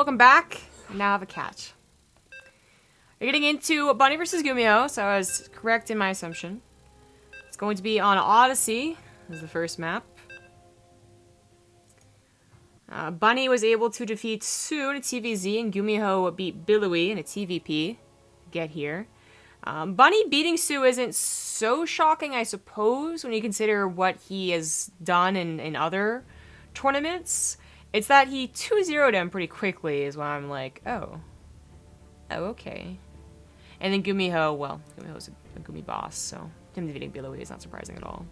welcome back. Now I have a catch. We're getting into Bunny versus GuMiho, so I was correct in my assumption. It's going to be on Odyssey as the first map. Bunny was able to defeat Sue in a TvZ, and GuMiho beat Billowy in a TvP. Get here. Bunny beating Sue isn't so shocking, I suppose, when you consider what he has done in other tournaments. It's that he 2-0'd him pretty quickly is why I'm like, oh, okay. And then GuMiho, well, GuMiho's a Gumi boss, so him defeating Billowy is not surprising at all.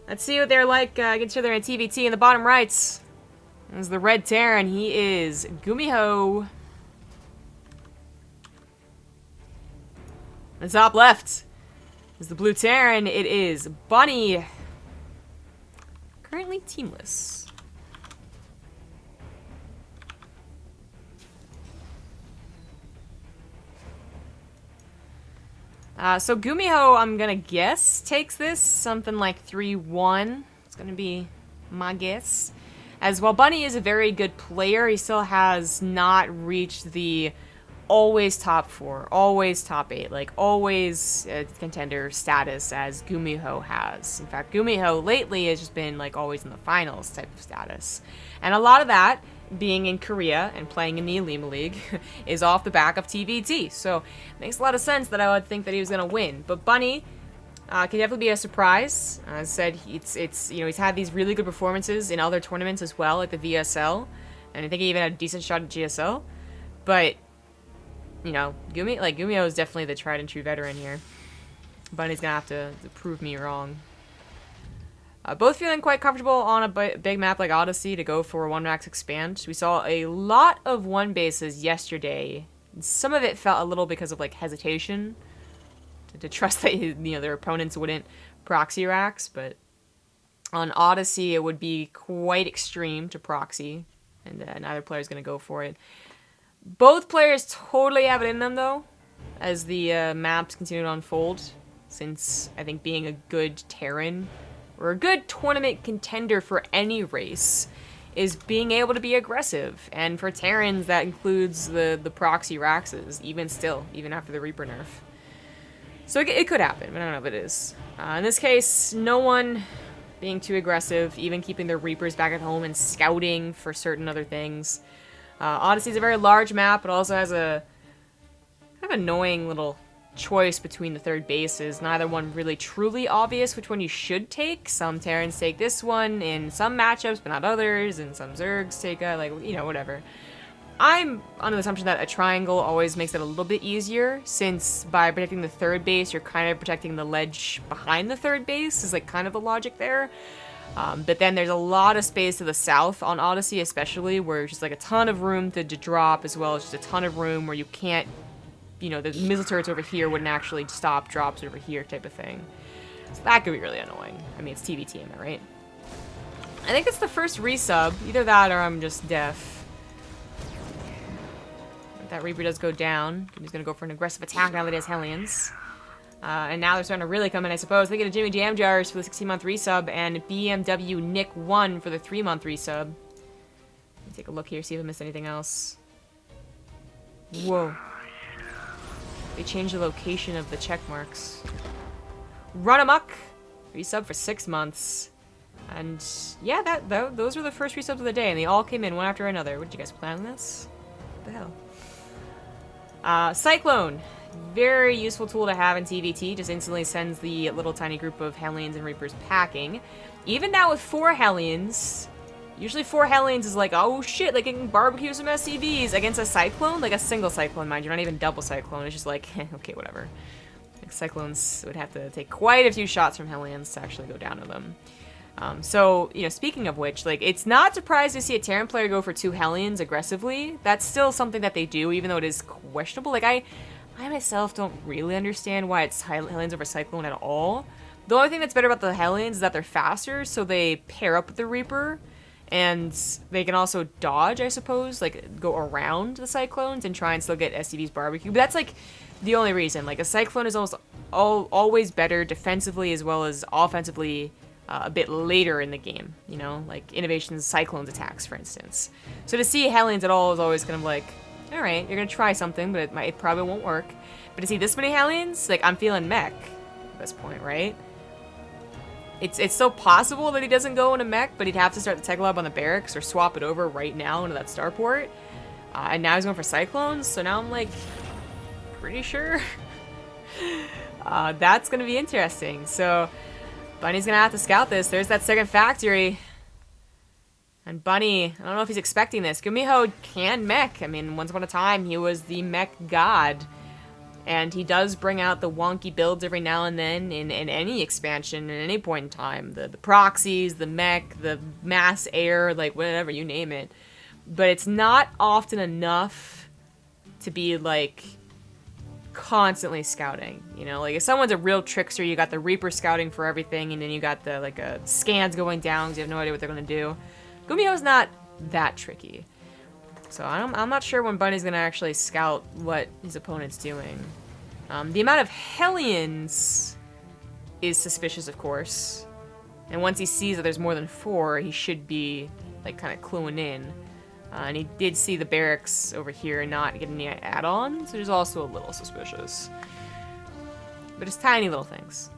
Let's see what they're like against each other in TvT. In the bottom right is the red Terran. He is GuMiho. In the top left is the blue Terran. It is Bunny. Currently teamless. So GuMiho, I'm gonna guess, takes this something like 3-1. It's gonna be my guess. As while Bunny is a very good player, he still has not reached the always top 4, always top 8, like always contender status as GuMiho has. In fact, GuMiho lately has just been like always in the finals type of status. And a lot of that, being in Korea and playing in the Olimoleague, is off the back of TvT. So it makes a lot of sense that I would think that he was going to win. But Bunny can definitely be a surprise. As I said, it's you know, he's had these really good performances in other tournaments as well, like the VSL, and I think he even had a decent shot at GSL. But you know, GuMiho is definitely the tried and true veteran here. Bunny's gonna have to prove me wrong. Both feeling quite comfortable on a big map like Odyssey to go for 1-max expand. We saw a lot of 1-bases yesterday. Some of it felt a little because of like hesitation to trust that their opponents wouldn't proxy racks, but on Odyssey it would be quite extreme to proxy, and neither player is gonna go for it. Both players totally have it in them though, as the maps continue to unfold. Since I think being a good Terran or a good tournament contender for any race is being able to be aggressive. And for Terrans, that includes the proxy Raxes, even still, even after the Reaper nerf. So it could happen, but I don't know if it is. In this case, no one being too aggressive, even keeping their Reapers back at home and scouting for certain other things. Odyssey is a very large map. It also has a kind of annoying little choice between the third bases. Neither one really truly obvious which one you should take. Some Terrans take this one in some matchups, but not others, and some Zergs take whatever. I'm under the assumption that a triangle always makes it a little bit easier, since by protecting the third base, you're kind of protecting the ledge behind the third base, is like kind of the logic there. But then there's a lot of space to the south on Odyssey, especially, where there's just like a ton of room to drop, as well as just a ton of room where you can't, the missile turrets over here wouldn't actually stop drops over here type of thing. So that could be really annoying. I mean, it's TvT, am I right? I think it's the first resub. Either that or I'm just deaf. That Reaper does go down. He's going to go for an aggressive attack now that he has Hellions. And now they're starting to really come in, I suppose. They get a Jimmy Jam Jars for the 16-month resub and BMW Nick 1 for the 3-month resub. Let me take a look here, see if I missed anything else. Whoa. They changed the location of the check marks. Run amok! Resub for 6 months. And yeah, those were the first resubs of the day, and they all came in one after another. What, did you guys plan this? What the hell? Cyclone. Very useful tool to have in TvT. Just instantly sends the little tiny group of Hellions and Reapers packing. Even now with 4 Hellions, usually 4 Hellions is like, oh shit, like I can barbecue some SCVs against a Cyclone. Like a single Cyclone, mind you, not even double Cyclone. It's just like, okay, whatever. Like Cyclones would have to take quite a few shots from Hellions to actually go down to them. So, speaking of which, like, it's not surprised to see a Terran player go for 2 Hellions aggressively. That's still something that they do, even though it is questionable. Like, I myself don't really understand why it's Hellions over Cyclone at all. The only thing that's better about the Hellions is that they're faster, so they pair up with the Reaper, and they can also dodge, I suppose, like, go around the Cyclones and try and still get SCV's barbecue. But that's, like, the only reason. Like, a Cyclone is almost always better defensively as well as offensively a bit later in the game, you know, like Innovation's Cyclones attacks, for instance. So to see Hellions at all is always kind of like, all right, you're gonna try something, but it probably won't work. But to see this many Hellions, like, I'm feeling mech at this point, right? It's still possible that he doesn't go into mech, but he'd have to start the tech lab on the barracks or swap it over right now into that starport. And now he's going for Cyclones, so now I'm like, pretty sure. That's gonna be interesting. So Bunny's gonna have to scout this. There's that second factory. And Bunny, I don't know if he's expecting this. GuMiho can mech. I mean, once upon a time, he was the mech god. And he does bring out the wonky builds every now and then in any expansion at any point in time. The proxies, the mech, the mass air, like whatever, you name it. But it's not often enough to be like constantly scouting, you know? Like if someone's a real trickster, you got the Reaper scouting for everything, and then you got the like scans going down because you have no idea what they're gonna do. GuMiho's not that tricky. So I'm not sure when Bunny's gonna actually scout what his opponent's doing. The amount of Hellions is suspicious, of course. And once he sees that there's more than 4, he should be like kind of cluing in. And he did see the barracks over here and not get any add-ons, which is also a little suspicious. But it's tiny little things.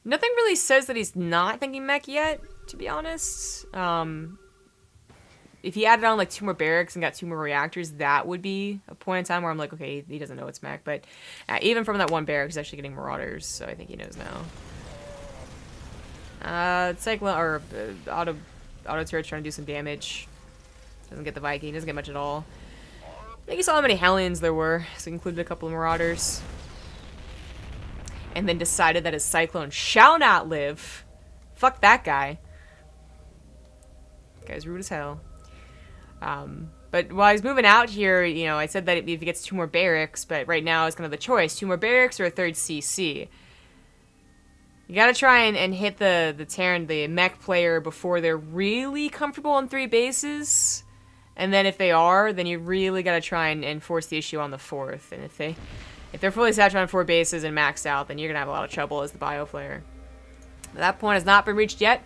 Nothing really says that he's not thinking mech yet, to be honest. If he added on like 2 more barracks and got 2 more reactors, that would be a point in time where I'm like, okay, he doesn't know it's mech. But even from that 1 barrack, he's actually getting Marauders, so I think he knows now. Cyclone or auto turret's trying to do some damage. Doesn't get the Viking, doesn't get much at all. I think he saw how many Hellions there were, so he included a couple of Marauders. And then decided that his Cyclone shall not live. Fuck that guy. That guy's rude as hell. But while he's moving out here, you know, I said that if he gets 2 more barracks, but right now it's kind of the choice. 2 more barracks or a 3rd CC. You gotta try and hit the Terran, the mech player, before they're really comfortable on 3 bases. And then if they are, then you really gotta try and force the issue on the 4th. And if they're fully saturated on 4 bases and maxed out, then you're gonna have a lot of trouble as the bio player. But that point has not been reached yet.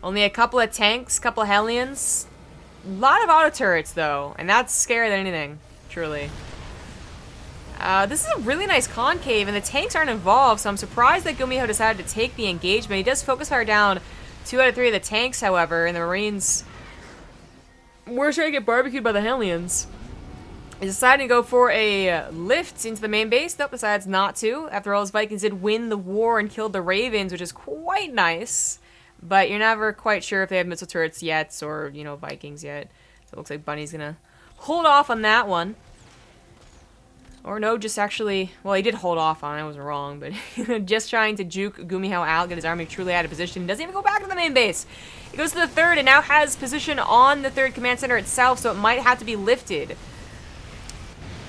Only a couple of tanks, couple of Hellions. A lot of auto turrets, though, and that's scarier than anything, truly. This is a really nice concave, and the tanks aren't involved, so I'm surprised that GuMiho decided to take the engagement. He does focus fire down 2 out of 3 of the tanks, however, and the Marines were trying to get barbecued by the Hellions. He decided to go for a lift into the main base. Nope, decides not to. After all, his Vikings did win the war and killed the Ravens, which is quite nice. But you're never quite sure if they have missile turrets yet, or, you know, Vikings yet. So it looks like Bunny's gonna hold off on that one. Or no, just actually, well, he did hold off on it, I wasn't wrong, but just trying to juke GuMiho out, get his army truly out of position. Doesn't even go back to the main base. He goes to the 3rd and now has position on the 3rd command center itself, so it might have to be lifted.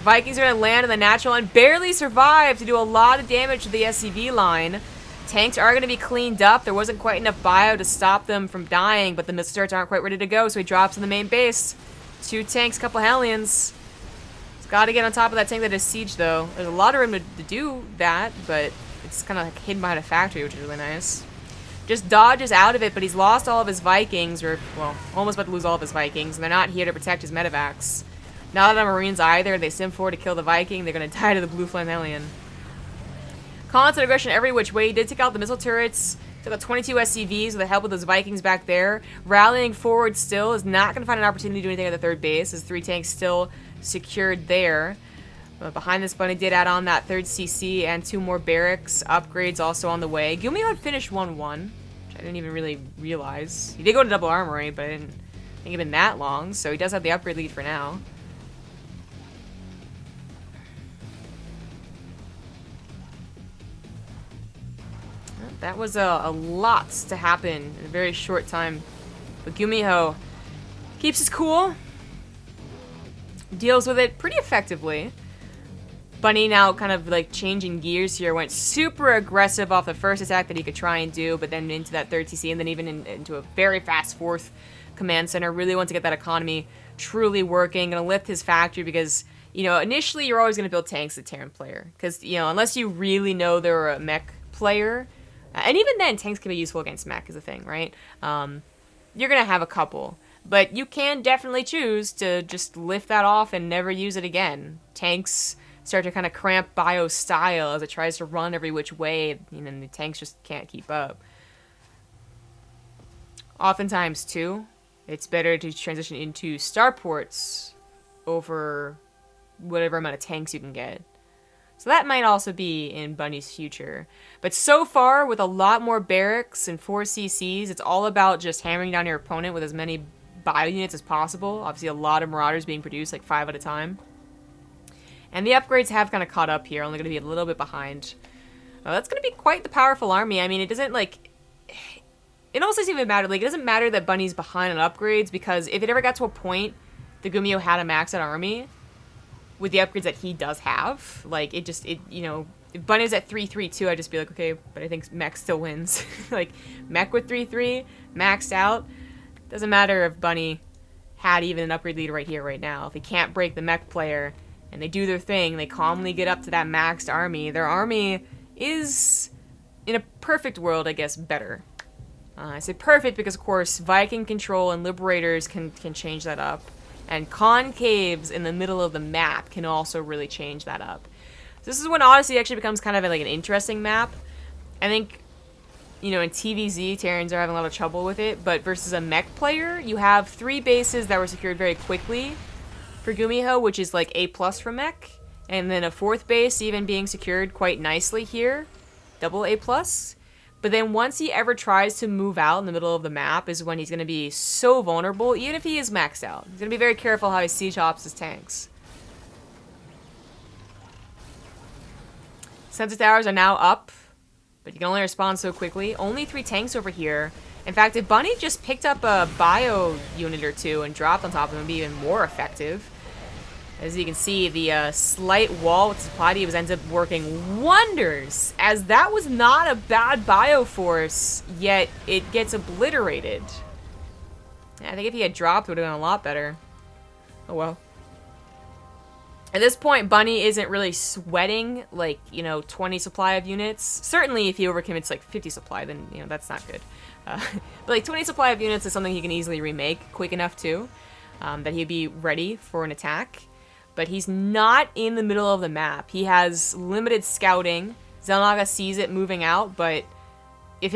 Vikings are gonna land in the natural and barely survive to do a lot of damage to the SCV line. Tanks are going to be cleaned up. There wasn't quite enough bio to stop them from dying, but the missile turrets aren't quite ready to go, so he drops in the main base. 2 tanks, couple Hellions. He's got to get on top of that tank that is siege, though. There's a lot of room to do that, but it's kind of like hidden behind a factory, which is really nice. Just dodges out of it, but he's lost all of his Vikings, or, well, almost about to lose all of his Vikings, and they're not here to protect his medevacs. Not the Marines either. They sim forward to kill the Viking. They're going to die to the Blue Flame Hellion. Constant aggression every which way. He did take out the missile turrets. Took out 22 SCVs with the help of those Vikings back there. Rallying forward still. Is not going to find an opportunity to do anything at the 3rd base. His 3 tanks still secured there. But behind this, Bunny did add on that 3rd CC and 2 more barracks. Upgrades also on the way. GuMiho had finished 1-1, which I didn't even really realize. He did go to double armory, but I didn't think it'd been that long. So he does have the upgrade lead for now. That was a lot to happen in a very short time. But GuMiho keeps his cool. Deals with it pretty effectively. Bunny now kind of like changing gears here. Went super aggressive off the first attack that he could try and do, but then into that 3rd TC and then even into a very fast 4th command center. Really wants to get that economy truly working. Gonna lift his factory because, you know, initially you're always gonna build tanks as a Terran player. Because, you know, unless you really know they're a mech player, And even then, tanks can be useful against mech is the thing, right? You're going to have a couple. But you can definitely choose to just lift that off and never use it again. Tanks start to kind of cramp Bio's style as it tries to run every which way, and the tanks just can't keep up. Oftentimes, too, it's better to transition into starports over whatever amount of tanks you can get. So that might also be in Bunny's future. But so far, with a lot more barracks and 4 CCs, it's all about just hammering down your opponent with as many bio units as possible. Obviously, a lot of Marauders being produced, like 5 at a time. And the upgrades have kind of caught up here, only going to be a little bit behind. That's going to be quite the powerful army. I mean, it doesn't, like... It almost doesn't even matter. Like, it doesn't matter that Bunny's behind on upgrades, because if it ever got to a point the GuMiho had a maxed out army, with the upgrades that he does have, like, you know, if Bunny was at 3-3-2, I'd just be like, okay, but I think mech still wins. Like, mech with 3-3, maxed out, doesn't matter if Bunny had even an upgrade leader right here, right now. If he can't break the mech player, and they do their thing, they calmly get up to that maxed army, their army is, in a perfect world, I guess, better. I say perfect because, of course, Viking control and Liberators can change that up. And concaves in the middle of the map can also really change that up. So this is when Odyssey actually becomes kind of like an interesting map. I think, you know, in TvZ, Terrans are having a lot of trouble with it, but versus a mech player, you have 3 bases that were secured very quickly for GuMiho, which is like A+ for mech, and then a 4th base even being secured quite nicely here, double A+. But then once he ever tries to move out in the middle of the map is when he's going to be so vulnerable, even if he is maxed out. He's going to be very careful how he siege ops his tanks. Sensor towers are now up, but you can only respond so quickly. Only 3 tanks over here. In fact, if Bunny just picked up a bio unit or 2 and dropped on top of him, it would be even more effective. As you can see, the slight wall with supply divas ends up working wonders, as that was not a bad bioforce, yet it gets obliterated. Yeah, I think if he had dropped, it would have been a lot better. Oh well. At this point, Bunny isn't really sweating, like, you know, 20 supply of units. Certainly, if he overcommits, like, 50 supply, then, you know, that's not good. But, like, 20 supply of units is something he can easily remake quick enough, too, that he'd be ready for an attack. But he's not in the middle of the map. He has limited scouting. Xel'Naga sees it moving out, but if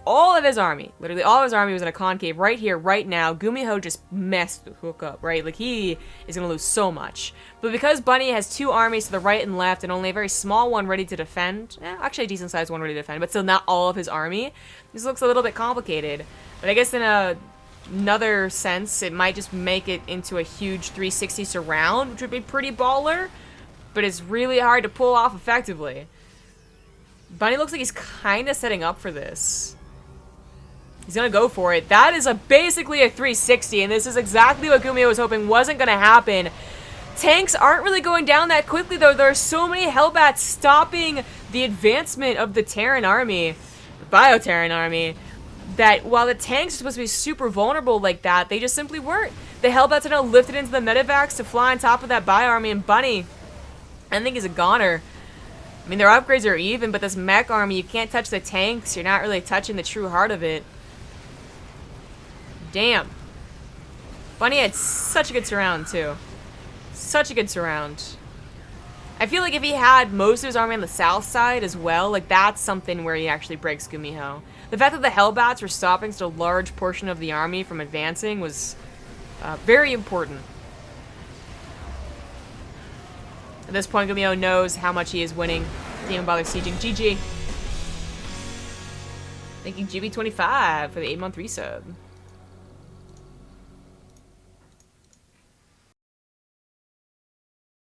all of his army, literally all of his army was in a concave right here, right now, GuMiho just messed the hook up, right? Like, he is going to lose so much. But because Bunny has 2 armies to the right and left and only a very small one ready to defend, actually a decent sized one ready to defend, but still not all of his army, this looks a little bit complicated. But I guess in another sense, it might just make it into a huge 360 surround, which would be pretty baller, but it's really hard to pull off effectively. Bunny looks like he's kind of setting up for this. He's gonna go for it. That is basically a 360, and this is exactly what GuMiho was hoping wasn't gonna happen. Tanks aren't really going down that quickly, though. There are so many Hellbats stopping the advancement of the Terran army, the Bio-Terran army, that while the tanks are supposed to be super vulnerable like that, they just simply weren't. The Hellbats are now lifted into the medevacs to fly on top of that Bio army, and Bunny, I think, he's a goner. I mean, their upgrades are even, but this mech army, you can't touch the tanks. You're not really touching the true heart of it. Damn. Bunny had such a good surround, too. Such a good surround. I feel like if he had most of his army on the south side as well, like, that's something where he actually breaks GuMiho. The fact that the Hellbats were stopping such a large portion of the army from advancing was very important. At this point, GuMiho knows how much he is winning. Didn't even bother sieging. GG. Thank you, GB25, for the 8-month resub.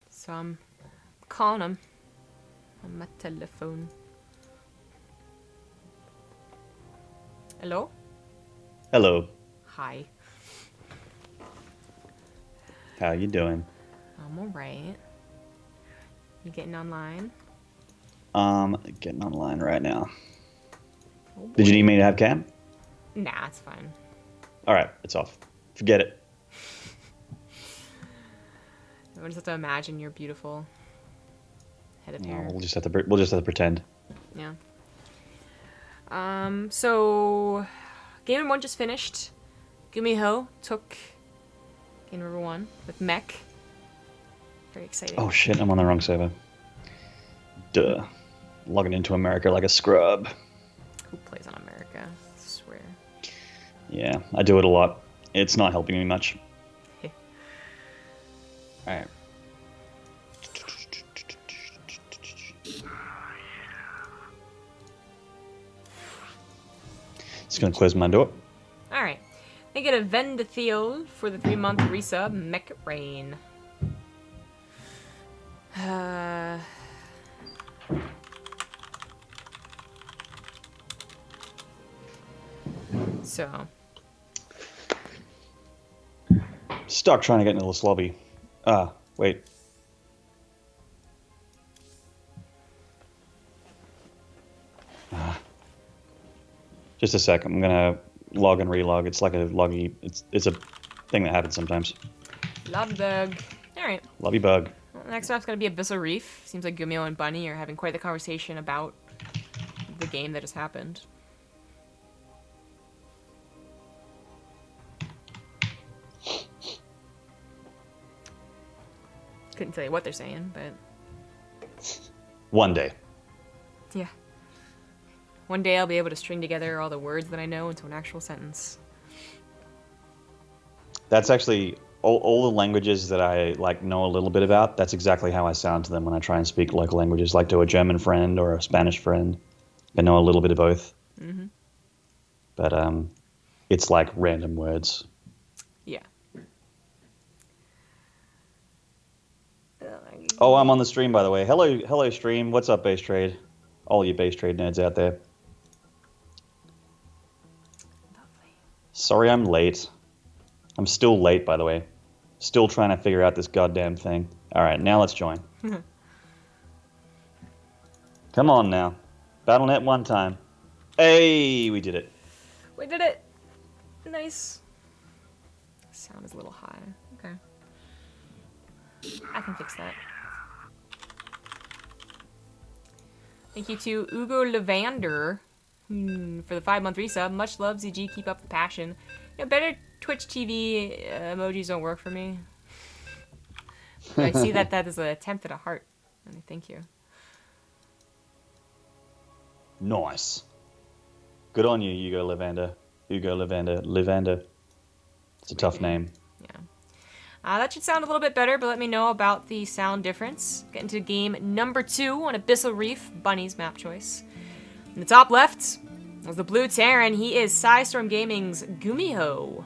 So I'm calling him on my telephone. Hello? Hello. Hi. How you doing? I'm alright. You getting online? Getting online right now. Oh, Did you need me to have cam? Nah, it's fine. Alright, it's off. Forget it. I just have to imagine your beautiful head of hair. We'll just have to pretend. Yeah. So game number 1 just finished. GuMiho took game number 1 with Mech. Very exciting. Oh shit, I'm on the wrong server. Duh. Logging into America like a scrub. Who plays on America? I swear. Yeah, I do it a lot. It's not helping me much. Alright. Just gonna close my door. Alright. I get a Vendathiel for the 3-month resub, Mech Rain. So. Stuck trying to get into this lobby. Ah, wait. Just a sec. I'm gonna log and relog. It's like a loggy. It's a thing that happens sometimes. Lobby bug. Alright. Lobby bug. Well, next map's gonna be Abyssal Reef. Seems like GuMiho and Bunny are having quite the conversation about the game that just happened. Couldn't tell you what they're saying, but One day. yeah. One day I'll be able to string together all the words that I know into an actual sentence. That's actually all the languages that I like know a little bit about. That's exactly how I sound to them when I try and speak local languages, like to a German friend or a Spanish friend. I know a little bit of both. Mm-hmm. But it's like random words. Yeah. Oh, I'm on the stream, by the way. Hello, stream. What's up, Base Trade? All you Base Trade nerds out there. Lovely. Sorry I'm late. I'm still late, by the way. Still trying to figure out this goddamn thing. All right, now let's join. Come on now. BattleNet one time. Hey, we did it. We did it. Nice. Sound is a little high. Okay. I can fix that. Thank you to Ugo Levander for the 5-month resub. Much love, ZG. Keep up the passion. You know, better Twitch TV emojis don't work for me. But I see that is an attempt at a heart. And thank you. Nice. Good on you, Ugo Levander. Ugo Levander. Levander. It's a tough name. Yeah. That should sound a little bit better, but let me know about the sound difference. Get into game number 2 on Abyssal Reef, Bunny's map choice. In the top left was the blue Terran. He is Psystorm Gaming's GuMiho.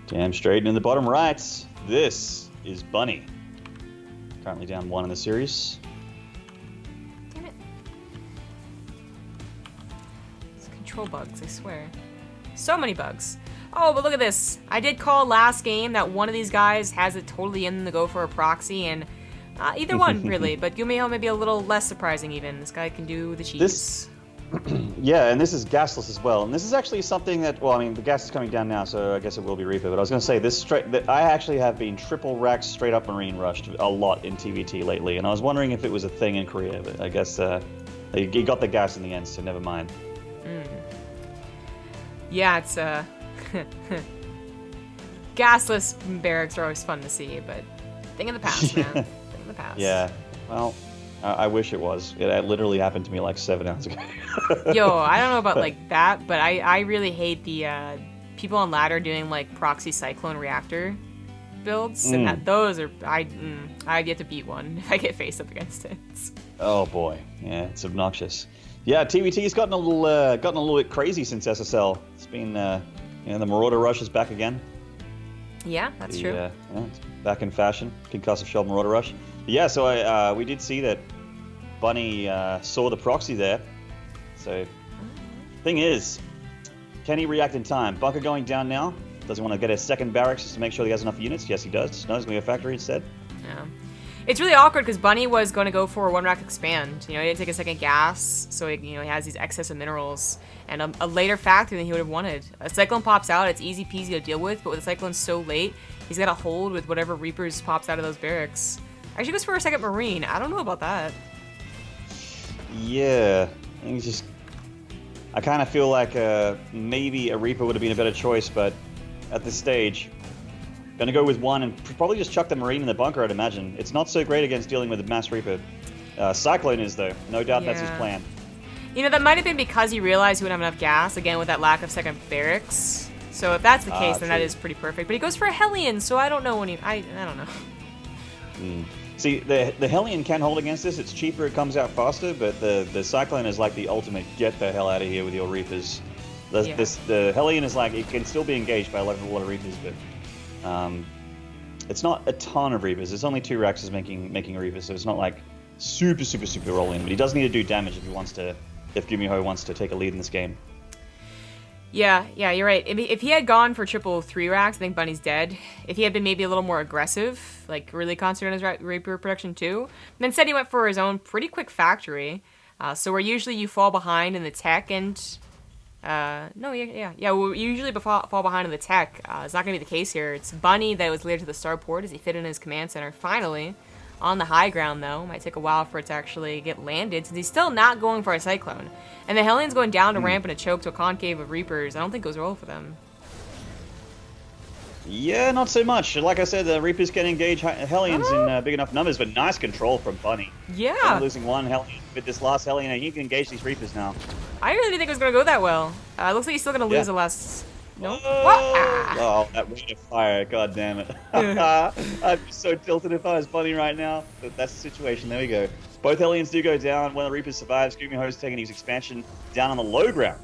Damn straight. And in the bottom right, this is Bunny. Currently down 1 in the series. Damn it. It's control bugs, I swear. So many bugs. Oh, but look at this. I did call last game that one of these guys has it totally in to go for a proxy, and either one, really. But GuMiho may be a little less surprising, even. This guy can do the cheese. Yeah, and this is gasless as well. And this is actually something that, well, I mean, the gas is coming down now, so I guess it will be Reaper. But I was going to say, that I actually have been triple racked straight up marine rushed a lot in TvT lately. And I was wondering if it was a thing in Korea, but I guess he got the gas in the end, so never mind. Yeah, it's gasless barracks are always fun to see, but thing of the past, man. Thing of the past. Yeah, well, I wish it was. It literally happened to me like 7 hours ago. Yo, I don't know about like that, but I really hate the people on ladder doing like proxy cyclone reactor builds, and those are I've yet to beat one if I get faced up against it. Oh boy, yeah, it's obnoxious. Yeah, TvT's gotten a little bit crazy since SSL. It's been the Marauder Rush is back again. Yeah, that's true. Yeah, it's back in fashion. Concussive Shell Marauder Rush. But yeah, so we did see that Bunny saw the proxy there. So, thing is, can he react in time? Bunker going down now. Does he want to get a second barracks just to make sure he has enough units? Yes, he does. No, he's going to go factory instead. Yeah. It's really awkward because Bunny was going to go for a 1-rack expand. You know, he didn't take a second gas, so he has these excess of minerals and a later factory than he would have wanted. A Cyclone pops out, it's easy peasy to deal with, but with the Cyclone so late, he's got to hold with whatever Reapers pops out of those barracks. Actually goes for a second Marine. I don't know about that. Yeah, I kind of feel like maybe a Reaper would have been a better choice, but at this stage, gonna go with one and probably just chuck the Marine in the bunker, I'd imagine. It's not so great against dealing with a Mass Reaper. Cyclone is, though. No doubt that's his plan. You know, that might have been because he realized he wouldn't have enough gas, again, with that lack of second barracks. So if that's the case, then that is pretty perfect. But he goes for a Hellion, so I don't know when he... I don't know. See, the Hellion can hold against this. It's cheaper, it comes out faster, but the Cyclone is like the ultimate get the hell out of here with your Reapers. The Hellion is like, it can still be engaged by a lot of Reapers, but it's not a ton of Reapers. It's only 2 Raxes making Reapers, so it's not like super rolling. But he does need to do damage if GuMiho wants to take a lead in this game. Yeah, you're right. If he had gone for triple 3 racks, I think Bunny's dead. If he had been maybe a little more aggressive, like really concentrated on his Reaper production too, but instead he went for his own pretty quick factory. So where usually you fall behind in the tech and... well, usually fall behind in the tech. It's not going to be the case here. It's Bunny that was leader to the starport as he fit in his command center. Finally, on the high ground, though. Might take a while for it to actually get landed, since he's still not going for a Cyclone. And the Hellion's going down to ramp and a choke to a concave of Reapers. I don't think goes well for them. Yeah, not so much. Like I said, the Reapers can engage Hellions in big enough numbers, but nice control from Bunny. Yeah. Only losing one Hellion with this last Hellion, and he can engage these Reapers now. I really didn't think it was going to go that well. Looks like he's still going to lose the last... No? Oh, that rate of fire, god damn it. I'd be so tilted if I was Bunny right now, but that's the situation. There we go. Both Hellions do go down. One of the Reapers survives. GuMiho's taking his expansion down on the low ground.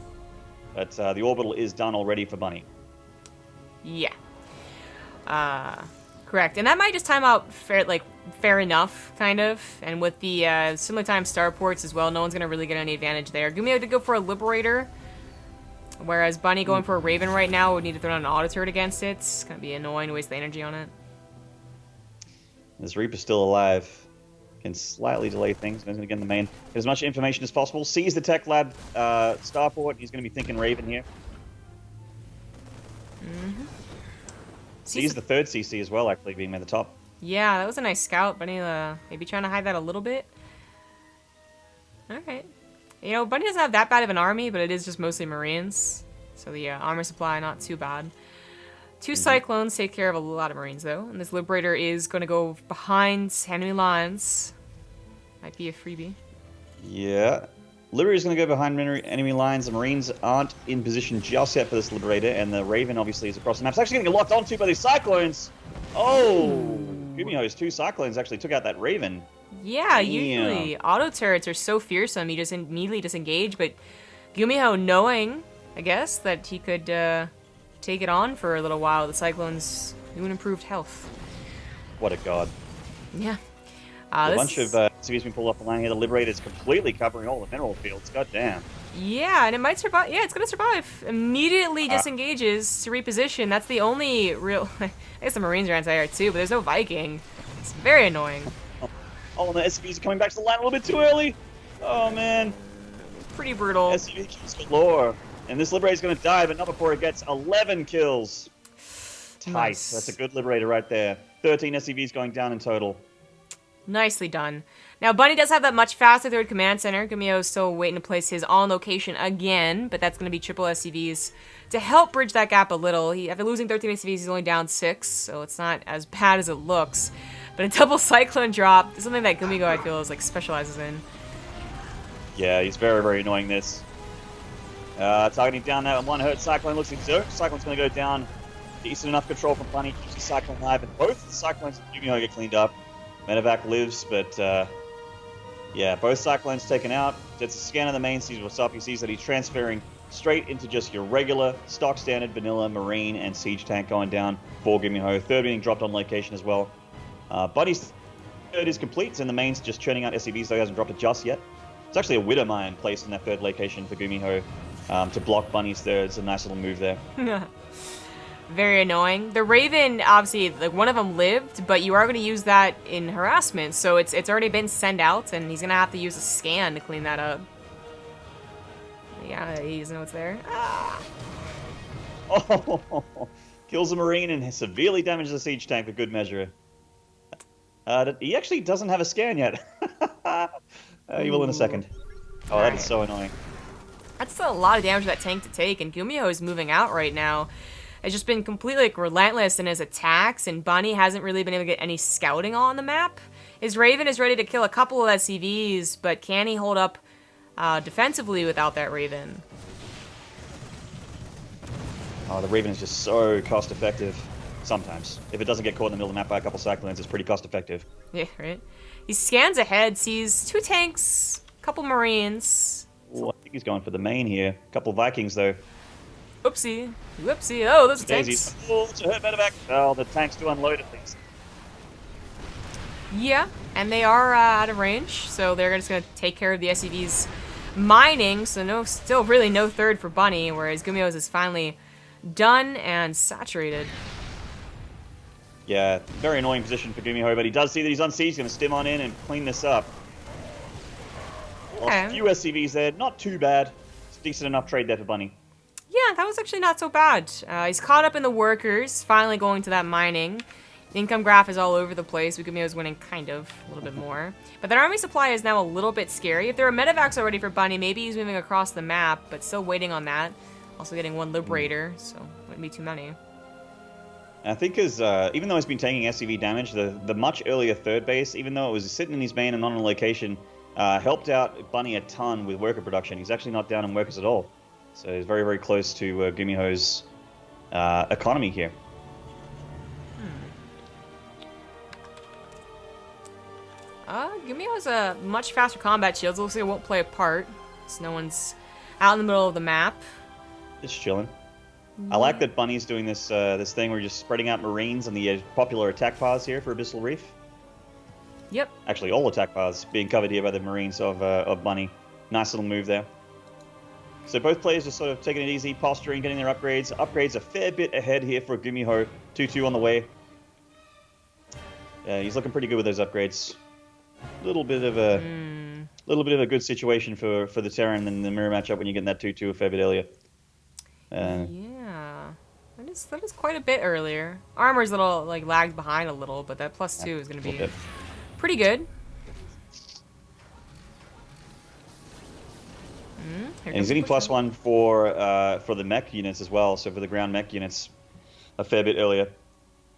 But the orbital is done already for Bunny. Yeah. Correct. And that might just time out fair enough, kind of. And with the similar time starports as well, no one's going to really get any advantage there. GuMiho did go for a Liberator, whereas Bunny going for a Raven right now would need to throw down an auto turret against it. It's going to be annoying to waste the energy on it. This Reaper's still alive. Can slightly delay things. He's going to get in the main. Get as much information as possible. Sees the tech lab starport. He's going to be thinking Raven here. Sees the third CC as well, actually, being at the top. Yeah, that was a nice scout. Bunny maybe trying to hide that a little bit. Alright. You know, Bunny doesn't have that bad of an army, but it is just mostly Marines. So the armor supply, not too bad. 2 Cyclones take care of a lot of Marines, though. And this Liberator is going to go behind enemy lines. Might be a freebie. Yeah. Liberator's going to go behind enemy lines. The Marines aren't in position just yet for this Liberator, and the Raven obviously is across the map. It's actually going to get locked onto by these Cyclones. Oh! GuMiho's 2 Cyclones actually took out that Raven. Yeah, usually auto turrets are so fearsome, you just immediately disengage, but GuMiho, knowing, I guess, that he could take it on for a little while, the Cyclones do an improved health. What a god. Yeah. A bunch of CVs been pulled off the line here. The Liberator is completely covering all the mineral fields. God damn. Yeah, and it might survive. Yeah, it's going to survive. Immediately disengages to reposition. That's the only real... I guess the Marines are anti-air too, but there's no Viking. It's very annoying. Oh, and the SCVs are coming back to the line a little bit too early. Oh, man. Pretty brutal. SCV kills galore. And this Liberator's going to die, but not before it gets 11 kills. Tight. Nice. That's a good Liberator right there. 13 SCVs going down in total. Nicely done. Now, Bunny does have that much faster third command center. GuMiho is still waiting to place his on location again, but that's going to be triple SCVs to help bridge that gap a little. After losing 13 SCVs, he's only down 6, so it's not as bad as it looks. But a double Cyclone drop is something that GuMiho, I feel, is specializes in. Yeah, he's very annoying this. Targeting down that one hurt Cyclone looks exert. Cyclone's going to go down. Decent enough control from Bunny. Keeps the Cyclone alive, and both the Cyclones and GuMiho get cleaned up. Medevac lives, but yeah, both Cyclones taken out. Gets a scan of the main, sees what's up. He sees that he's transferring straight into just your regular, stock standard, vanilla, Marine, and Siege tank going down for GuMiho. Third being dropped on location as well. Buddy's third is complete, and the main's just churning out SCVs, though he hasn't dropped it just yet. It's actually a Widow Mine placed in that third location for GuMiho to block Bunny's third. It's a nice little move there. Very annoying. The Raven, obviously, like one of them lived, but you are going to use that in harassment, so it's already been sent out, and he's going to have to use a scan to clean that up. Yeah, he doesn't know what's there. Ah. Oh, kills a Marine and severely damages the Siege tank for good measure. He actually doesn't have a scan yet. He will in a second. Oh, that is so annoying. That's a lot of damage for that tank to take, and GuMiho is moving out right now. Has just been completely like, relentless in his attacks, and Bunny hasn't really been able to get any scouting on the map. His Raven is ready to kill a couple of SCVs, but can he hold up defensively without that Raven? Oh, the Raven is just so cost effective. Sometimes. If it doesn't get caught in the middle of the map by a couple cyclones, it's pretty cost effective. Yeah, right? He scans ahead, sees 2 tanks, a couple Marines. Ooh, I think he's going for the main here. A couple Vikings, though. Oopsie. Whoopsie. Oh, those are Daisies. tanks. Oh, it's a hurt medevac. Oh, the tanks do unload at least. Yeah, and they are out of range, so they're just going to take care of the SCVs mining, so still really no third for Bunny, whereas GuMiho's is finally done and saturated. Yeah, very annoying position for GuMiho, but he does see that he's on siege. He's going to stim on in and clean this up. Okay. Lost a few SCVs there. Not too bad. It's a decent enough trade there for Bunny. Yeah, that was actually not so bad. He's caught up in the workers, finally going to that mining. The income graph is all over the place. GuMiho's winning kind of, a little bit more. But that army supply is now a little bit scary. If there are medevacs already for Bunny, maybe he's moving across the map, but still waiting on that. Also getting 1 Liberator, so wouldn't be too many. I think even though he's been taking SCV damage, the much earlier third base, even though it was sitting in his main and not on a location, helped out Bunny a ton with worker production. He's actually not down in workers at all. So he's very, very close to GuMiho's economy here. GuMiho has a much faster combat shields. Looks like it won't play a part, so no one's out in the middle of the map. Just chilling. I like that Bunny's doing this this thing where you're just spreading out Marines on the popular attack paths here for Abyssal Reef. Yep. Actually, all attack paths being covered here by the Marines of Bunny. Nice little move there. So both players just sort of taking it easy, posturing, getting their upgrades. Upgrades a fair bit ahead here for GuMiho. 2-2 on the way. He's looking pretty good with those upgrades. Little bit of a good situation for the Terran in the mirror matchup when you get that 2-2 a fair bit earlier. Yeah, that is quite a bit earlier. Armor's a little like lagged behind a little, but that +2 is going to be pretty good. And he's getting +1 for the mech units as well. So for the ground mech units, a fair bit earlier.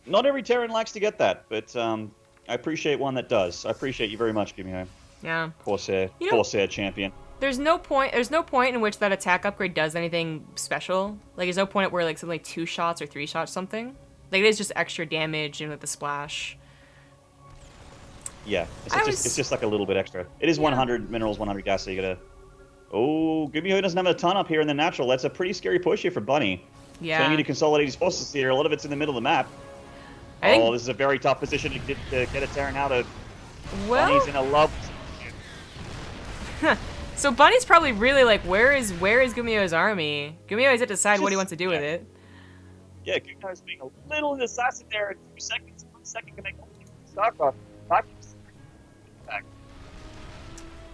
Not every Terran likes to get that, but I appreciate one that does. I appreciate you very much, GuMiho. Yeah. Corsair champion. There's no point in which that attack upgrade does anything special. Like, there's no point where like something like 2 shots or 3 shots something. Like, it is just extra damage and with the splash. Yeah, it's just like a little bit extra. It is 100 minerals, 100 gas, so you gotta... Oh, GuMiho doesn't have a ton up here in the natural. That's a pretty scary push here for Bunny. Yeah. So you need to consolidate his forces here. A lot of it's in the middle of the map. This is a very tough position to get a Terran out of. Well... Bunny's in a love... So Bunny's probably really like, where is GuMiho's army? GuMiho has to decide what he wants to do with it. Yeah, GuMiho's being a little indecisive there in 2 seconds. 1 second can make all the StarCraft.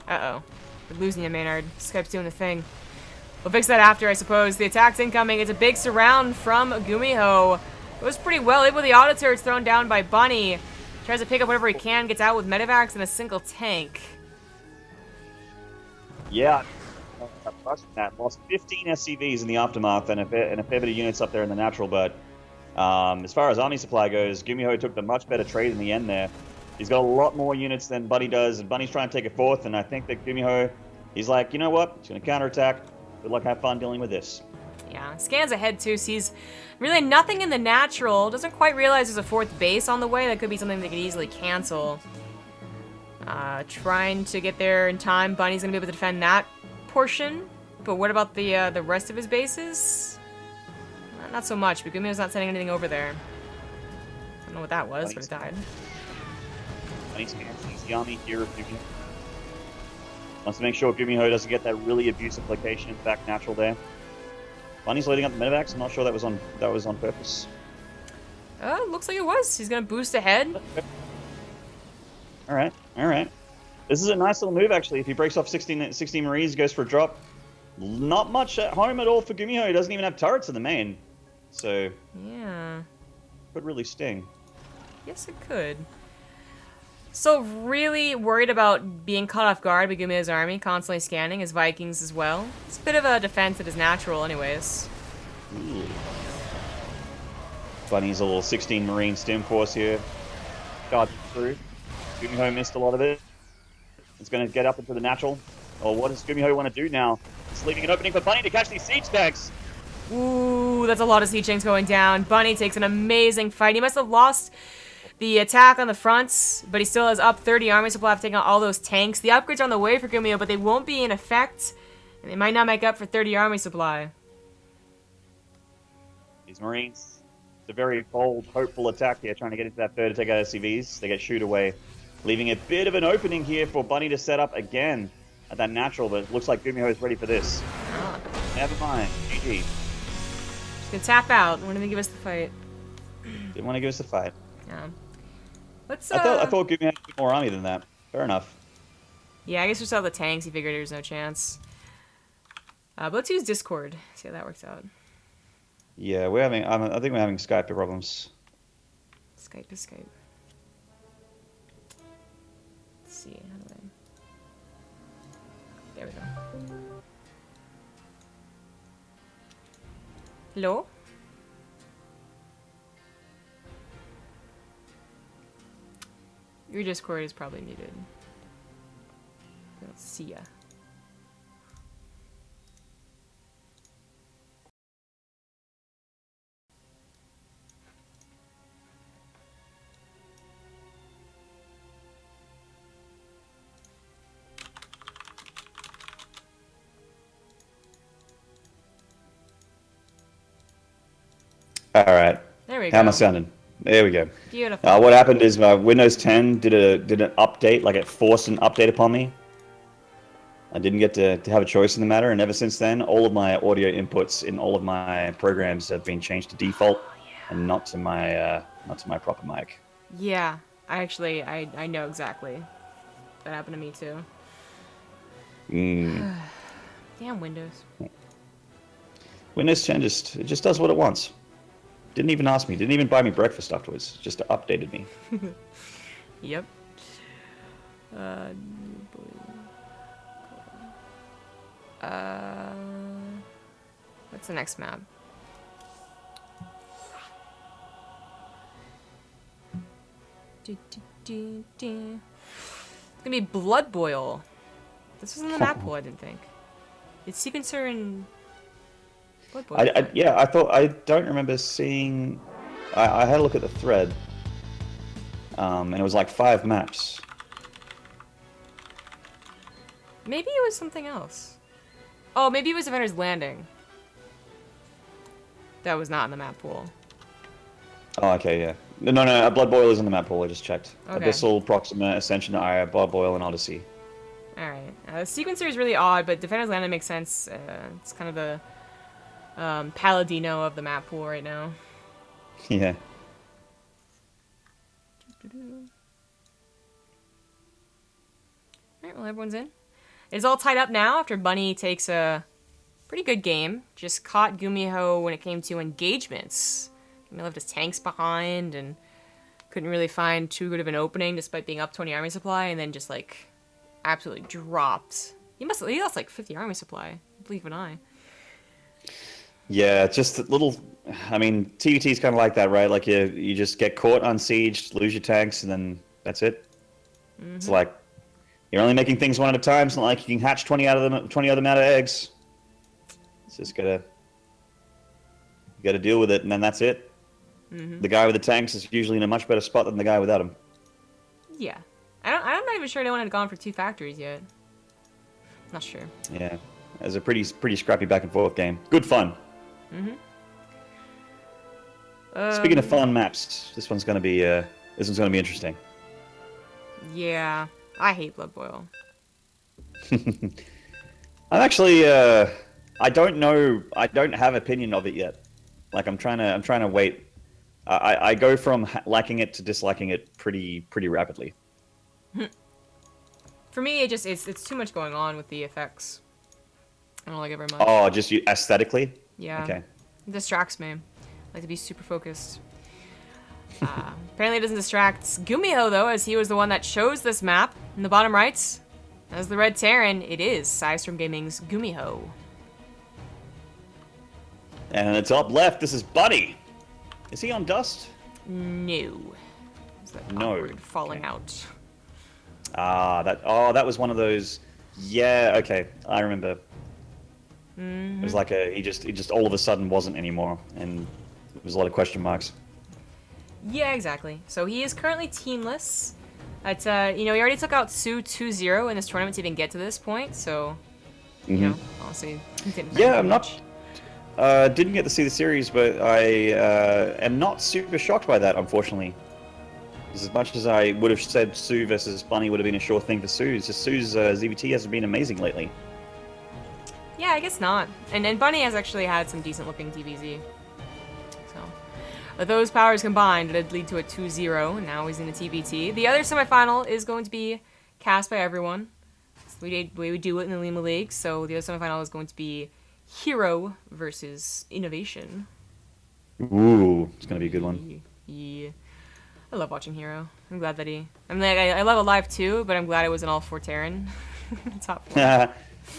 Uh-oh. We're losing you, Maynard. Skype's doing the thing. We'll fix that after, I suppose. The attack's incoming. It's a big surround from GuMiho. It was pretty well able. The auto turret's thrown down by Bunny. Tries to pick up whatever he can. Gets out with medevacs and a single tank. Yeah. Lost 15 SCVs in the aftermath and a fair bit of units up there in the natural, but as far as army supply goes, GuMiho took the much better trade in the end there. He's got a lot more units than Bunny does, and Bunny's trying to take it fourth, and I think that GuMiho, he's like, you know what? He's going to counterattack. Good luck, have fun dealing with this. Yeah, scans ahead too, sees really nothing in the natural, doesn't quite realize there's a 4th base on the way. That could be something they could easily cancel. Trying to get there in time. Bunny's going to be able to defend that portion, but what about the rest of his bases? Not so much, but GuMiho's not sending anything over there. I don't know what that was, but it died. Bunny's canceling the army here of GuMiho. Wants to make sure GuMiho doesn't get that really abusive location in the back natural there. Bunny's loading up the medevacs. I'm not sure that was on purpose. Looks like it was. He's gonna boost ahead. All right. This is a nice little move, actually. If he breaks off 16 Marines, goes for a drop. Not much at home at all for GuMiho. He doesn't even have turrets in the main. So... yeah. Could really sting. Yes, it could. So really worried about being caught off guard by GuMiho's army, constantly scanning his Vikings as well. It's a bit of a defense that is natural anyways. Ooh. Bunny's a little 16 Marine stim force here. Charging through. GuMiho missed a lot of it. It's going to get up into the natural. Oh, what does GuMiho want to do now? It's leaving an opening for Bunny to catch these siege tanks. Ooh, that's a lot of siege tanks going down. Bunny takes an amazing fight. He must have lost the attack on the fronts, but he still has up 30 army supply after taking out all those tanks. The upgrades are on the way for GuMiho, but they won't be in effect, and they might not make up for 30 army supply. These Marines, it's a very bold, hopeful attack here, trying to get into that third to take out SCVs. They get shoot away, leaving a bit of an opening here for Bunny to set up again at that natural, but it looks like GuMiho is ready for this. Never mind. GG. Just gonna tap out. When do they give us the fight? Didn't want to give us the fight. Yeah. Let's. I thought GuMiho had a bit more army than that. Fair enough. Yeah, I guess we saw the tanks. He figured there was no chance. But let's use Discord. See how that works out. Yeah, we're having. I think we're having Skype problems. Skype is Skype. Let's see. How do I... There we go. Hello? Your Discord is probably muted. I don't see ya. All right. There we go. How am I sounding? There we go. Beautiful. What happened is Windows 10 did an update, like it forced an update upon me. I didn't get to have a choice in the matter, and ever since then, all of my audio inputs in all of my programs have been changed to default, and not to my proper mic. Yeah, I know exactly. That happened to me too. Damn Windows. Windows 10 just does what it wants. Didn't even ask me. Didn't even buy me breakfast afterwards. Just updated me. Yep. What's the next map? It's gonna be Blood Boil. This was in the map pool, I didn't think. It's Sequencer and Blood Boil. I don't remember seeing. I had a look at the thread, and it was like 5 maps. Maybe it was something else. Oh, maybe it was Avengers Landing. That was not in the map pool. Oh, okay, yeah. No, Blood Boil is in the map pool. I just checked. Okay. Abyssal, Proxima, Ascension, Aya, Blood Boil, and Odyssey. Alright. Sequencer is really odd, but Defender's Landing makes sense. It's kind of the Paladino of the map pool right now. Yeah. Alright, well, everyone's in. It's all tied up now after Bunny takes a pretty good game. Just caught GuMiho when it came to engagements. GuMiho left his tanks behind and couldn't really find too good of an opening despite being up 20 army supply, and then just like absolutely dropped. He lost like 50 army supply, believe it or not. Yeah, just a little. I mean, TvT is kind of like that, right? Like you just get caught unsieged, lose your tanks, and then that's it. Mm-hmm. It's like you're only making things one at a time. It's not like you can hatch 20 other amount of eggs. It's just you gotta deal with it, and then that's it. Mm-hmm. The guy with the tanks is usually in a much better spot than the guy without them. Yeah, I'm not even sure anyone had gone for 2 factories yet. Not sure. Yeah, it was a pretty scrappy back and forth game. Good fun. Mm-hmm. Speaking of fun maps, this one's gonna be interesting. Yeah, I hate Blood Boil. I'm actually I don't know. I don't have opinion of it yet. Like I'm trying to wait. I go from liking it to disliking it pretty rapidly. For me, it's too much going on with the effects. I don't like it very much. Oh, just aesthetically? Yeah. Okay. It distracts me. I like to be super focused. Apparently it doesn't distract GuMiho, though, as he was the one that chose this map. In the bottom right, as the Red Terran, it is Sidestorm Gaming's GuMiho. And in the top left, this is Buddy. Is he on dust? No. Is that No. awkward falling out? That was one of those. Yeah, okay, I remember. It was like he just all of a sudden wasn't anymore, and there was a lot of question marks. Yeah, exactly. So he is currently teamless. He already took out Su 2-0 in this tournament to even get to this point, so, you know, honestly, he didn't Yeah, very I'm much. not. Didn't get to see the series, but I am not super shocked by that, unfortunately. As much as I would have said Su versus Bunny would have been a sure thing for Su, it's just Su's ZVT hasn't been amazing lately. Yeah, I guess not. And Bunny has actually had some decent looking TVZ. So, with those powers combined, it'd lead to a 2-0, and now he's in the TvT. The other semifinal is going to be cast by everyone. It's the way we do it in the Olimoleague. So the other semifinal is going to be Hero versus Innovation. Ooh, it's gonna be a good one. Yeah. I love watching Hero. I'm glad that I love Alive too, but I'm glad it was an all 4 Terran. Top 4.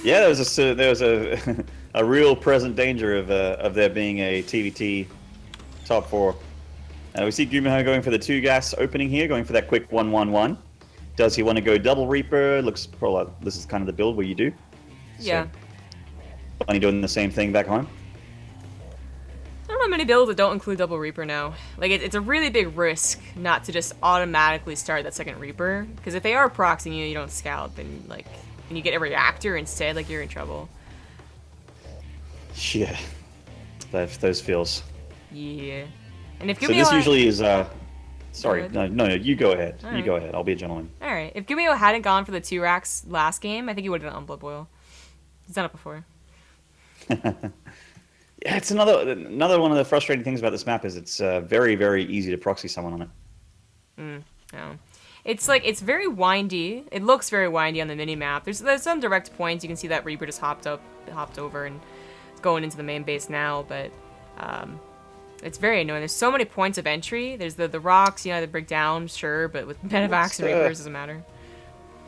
Yeah, there was a real present danger of there being a TvT top 4. We see GuMiho going for the 2 gas opening here, going for that quick 1-1-1. Does he want to go double Reaper? Looks probably like this is kind of the build where you do. Yeah. So, Bunny doing the same thing back home. I don't know many builds that don't include double Reaper now. Like, it's a really big risk not to just automatically start that second Reaper, because if they are proxying you, you don't scalp, and like, and you get a reactor instead, like, you're in trouble. Yeah, those feels. Yeah. And if So GuMiho this usually is sorry, Go no, you go ahead. All You right. go ahead. I'll be a gentleman. Alright, if GuMiho hadn't gone for the 2 racks last game, I think he would have done Blood Boil. He's done it before. Yeah, it's another one of the frustrating things about this map is it's very, very easy to proxy someone on it. Yeah. It's like, it's very windy. It looks very windy on the mini-map. There's some direct points. You can see that Reaper just hopped over and is going into the main base now, but it's very annoying. There's so many points of entry. There's the rocks, you know, that break down, sure, but with Medivacs and Reapers, doesn't matter.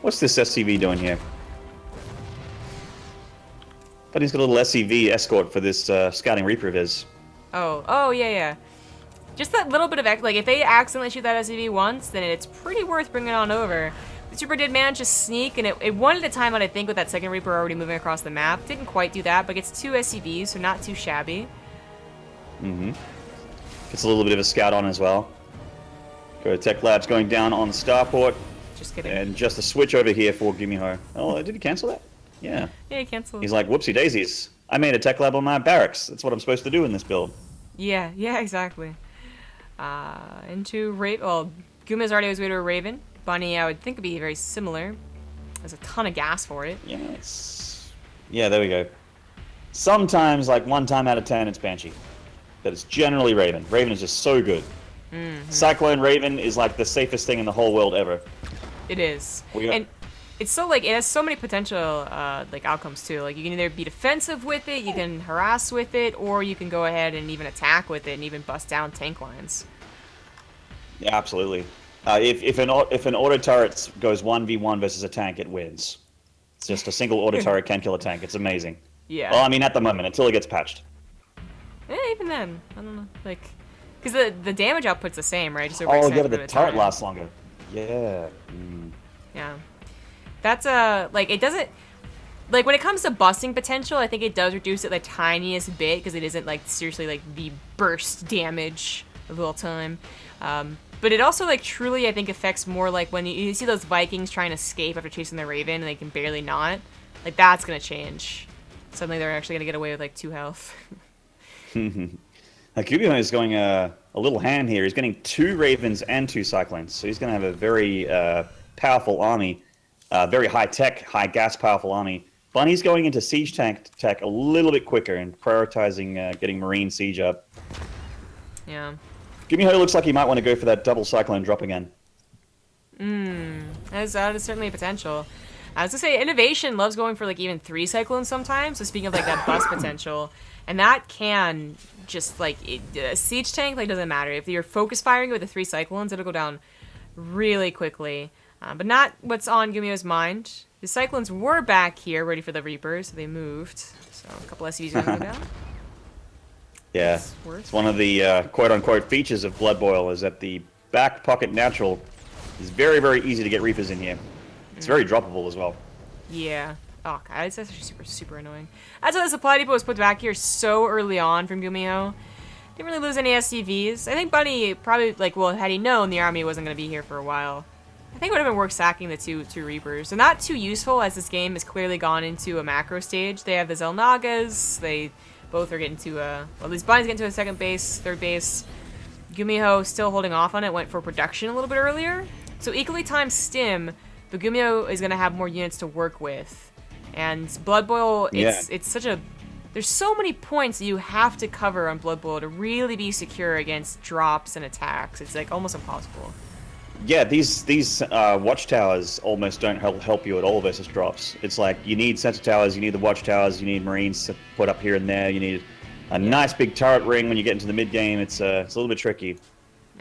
What's this SCV doing here? But he's got a little SCV escort for this scouting Reaper of his. Oh, yeah. Just that little bit of, like, if they accidentally shoot that SCV once, then it's pretty worth bringing on over. The Super did manage to sneak, and it one at a time, I think, with that second Reaper already moving across the map. Didn't quite do that, but gets 2 SCVs, so not too shabby. Gets a little bit of a scout on as well. Go Tech Labs going down on the starport. Just kidding. And just a switch over here for GuMiho. Oh, did he cancel that? Yeah. Yeah, he canceled. He's like, whoopsie daisies. I made a Tech Lab on my barracks. That's what I'm supposed to do in this build. Yeah, exactly. Into Raven. Well, GuMiho's already on his way to a Raven. Bunny, I would think, would be very similar. There's a ton of gas for it. Yeah, there we go. Sometimes, like 1 time out of 10, it's Banshee. But it's generally Raven. Raven is just so good. Cyclone Raven is like the safest thing in the whole world ever. It is. And it's so, like, it has so many potential, like, outcomes, too. Like, you can either be defensive with it, you can harass with it, or you can go ahead and even attack with it and even bust down tank lines. Yeah, absolutely. If an auto turret goes 1v1 versus a tank, it wins. It's just a single auto turret can kill a tank. It's amazing. Yeah. Well, I mean, at the moment, until it gets patched. Even then, I don't know. Like, because the damage output's the same, right? Just over Oh, extended yeah, for the the turret time. lasts longer. Yeah. Yeah. That's, like, it doesn't... Like, when it comes to busting potential, I think it does reduce it the tiniest bit, because it isn't, like, seriously, like, the burst damage of all time. But it also, like, truly, I think, affects more, like, when you see those Vikings trying to escape after chasing the Raven, and they can barely not. Like, that's gonna change. Suddenly they're actually gonna get away with, like, 2 health. GuMiho is going a little hand here. He's getting 2 Ravens and 2 Cyclones. So he's going to have a very powerful army. Very high-tech, high-gas powerful army. Bunny's going into siege tank tech a little bit quicker and prioritizing getting Marine siege up. Yeah. GuMiho looks like he might want to go for that double Cyclone drop again. That is certainly a potential. I was gonna say, Innovation loves going for like even 3 Cyclones sometimes. So speaking of like that bust potential, and that can just like a siege tank like doesn't matter if you're focus firing with the 3 Cyclones, it'll go down really quickly. But not what's on GuMiho's mind. The Cyclones were back here ready for the Reapers, so they moved. So a couple SCVs are gonna go down. Yeah, it's one of the quote-unquote features of Blood Boil is that the back pocket natural is very, very easy to get Reapers in here. It's very droppable as well. Yeah. Oh, God, it's actually super, super annoying. That's why the supply depot was put back here so early on from GuMiho. Didn't really lose any SCVs. I think Bunny probably, like, well, had he known the army wasn't going to be here for a while, I think it would have been worth sacking the two Reapers. They're not too useful as this game has clearly gone into a macro stage. They have the Xel'Nagas. They both are getting to well, at least Bunny's getting to a second base, third base. GuMiho still holding off on it, went for production a little bit earlier. So equally timed stim, but GuMiho is going to have more units to work with. And Blood Boil, it's such a... There's so many points that you have to cover on Blood Boil to really be secure against drops and attacks. It's like almost impossible. Yeah, these watchtowers almost don't help you at all versus drops. It's like you need sensor towers, you need the watchtowers, you need marines to put up here and there, you need a nice big turret ring when you get into the mid game. It's a little bit tricky.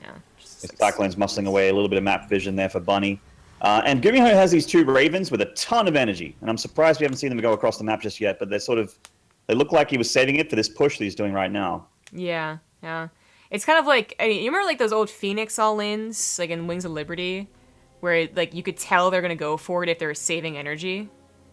Yeah. Cyclone's muscling away, a little bit of map vision there for Bunny. And GuMiho has these 2 Ravens with a ton of energy, and I'm surprised we haven't seen them go across the map just yet, but they look like he was saving it for this push that he's doing right now. Yeah, yeah. It's kind of like, you remember like those old Phoenix all-ins, like in Wings of Liberty, where like you could tell they're gonna go for it if they were saving energy.